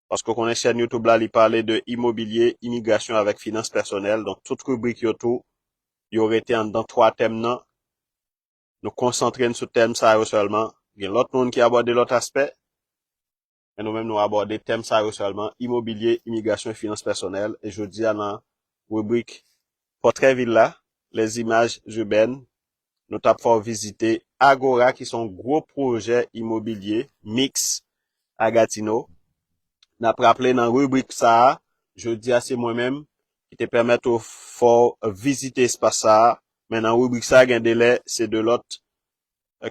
Parce qu'on connaît chaîne YouTube là, il parlait de immobilier, immigration avec finances personnelles. Donc, toute rubrique YouTube, il y aurait été dans 3 thèmes, non? Nous concentrer sur thème ça seulement. Il y a l'autre monde qui aborde l'autre aspect. Et nous-mêmes, nous aborder thème ça seulement. Immobilier, immigration et finances personnelles. Et je dis à la rubrique Portrait Villa, les images urbaines. Nous t'avons visité Agora, qui sont gros projets immobiliers mix à Gatineau. N'a rappelé dans rubrique ça, je dis à c'est moi-même qui te permet au fort visiter espace ça, mais dans rubrique ça, il y a un délai, c'est de l'autre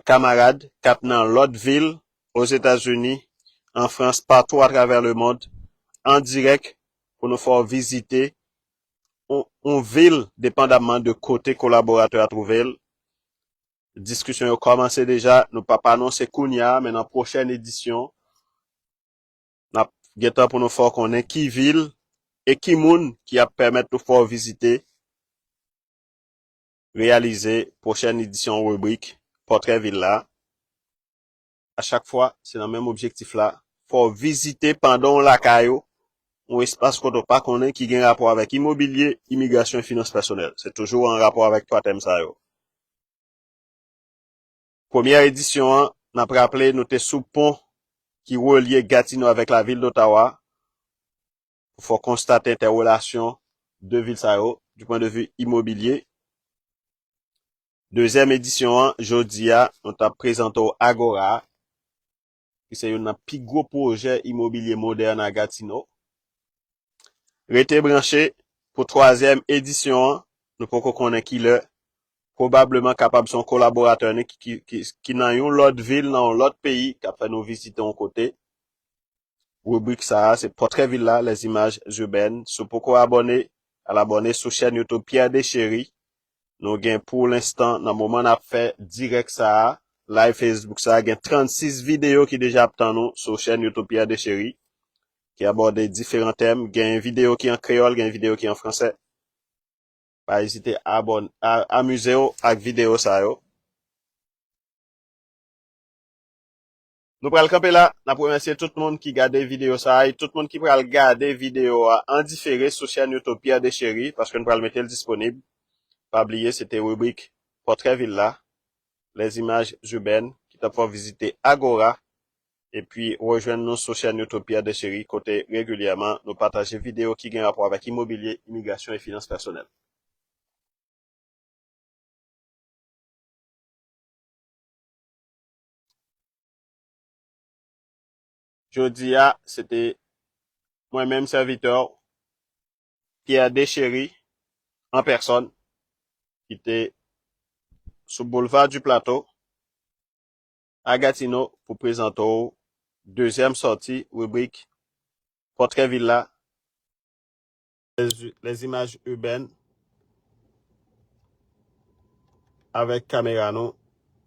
camarade cap dans l'autre ville aux États-Unis, en France, partout à travers le monde, en direct pour nous faire visiter on ville dépendamment de côté collaborateur à trouver. Discussion a commencé déjà, nous pas annoncer Kounia, mais dans la prochaine édition, n'a guetta pour nous faire connaître qui ville et qui moun qui a permettre de faire visiter, réaliser prochaine édition rubrique Portrait Villa. À chaque fois, c'est le même objectif là. Faut visiter pendant la caillou, un espace qu'on pas connaît qui a un rapport avec immobilier, immigration et finances personnelles. C'est toujours en rapport avec trois thèmes ça yo. Première édition, on a rappelé, nous t'es sous pont qui relie Gatineau avec la ville d'Ottawa. Il faut constater interrelation de villes ça yo, du point de vue immobilier. Deuxième édition, jeudi, on t'a présenté au Agora, qui c'est un plus gros projet immobilier moderne à Gatineau. Restez branché pour troisième édition, nous pouvons connaître qui le probablement capable son collaborateur qui dans une autre ville dans l'autre pays qui a fait nous visiter en côté. Rubrique ça, c'est Portrait Villa, les images urbaines. Si vous abonner à l'abonner sur chaîne YouTube Pierre Deschéry. Nous gain pour l'instant dans le moment on a fait direct ça live Facebook ça, il y a 36 vidéos qui déjà aptan nous sur chaîne YouTube Pierre Deschéry qui aborde différents thèmes. Il y a une vidéo qui est en créole, il y a une vidéo qui est en français. Pas hésiter à amuser avec vidéo ça yo. Nous pral camper là, n'a remercier tout le monde qui regarde vidéo ça, et tout le monde qui pral regarder vidéo en différé sur chaîne YouTube Pierre Deschéry parce que nous pral mettre le disponible. Pas oublier c'était rubrique Portrait Villa, les images urbaines qui t'a fait visiter Agora et puis rejoindre nous sur chaîne YouTube Pierre Deschéry côté régulièrement nous partager vidéos qui ont rapport avec immobilier, immigration et finances personnelles. Jeudi c'était moi-même serviteur Pierre Deschéry en personne qui était sur boulevard du Plateau à Gatineau pour présenter deuxième sortie rubrique Portrait Villa, les images urbaines avec caméra nous.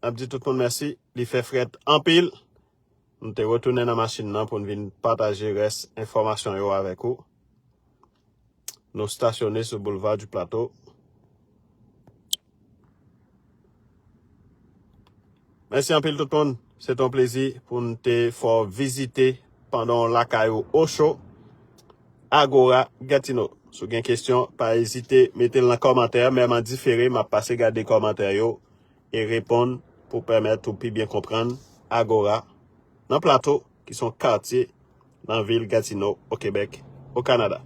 On dit tout le monde merci, il fait fret en pile. Nous te retourner dans la machine pour nous venir partager reste information avec vous. Nous stationner sur boulevard du Plateau. Merci en pile tout le monde. C'est un plaisir pour nous te faire visiter pendant la caillou au chaud. Agora Gatineau. Si vous avez une question, pas hésiter, mettez-le dans les commentaires, même en différé, m'a passé garder les commentaires et répondre pour permettre de plus bien comprendre Agora dans le plateau qui sont quartiers dans la ville Gatineau au Québec, au Canada.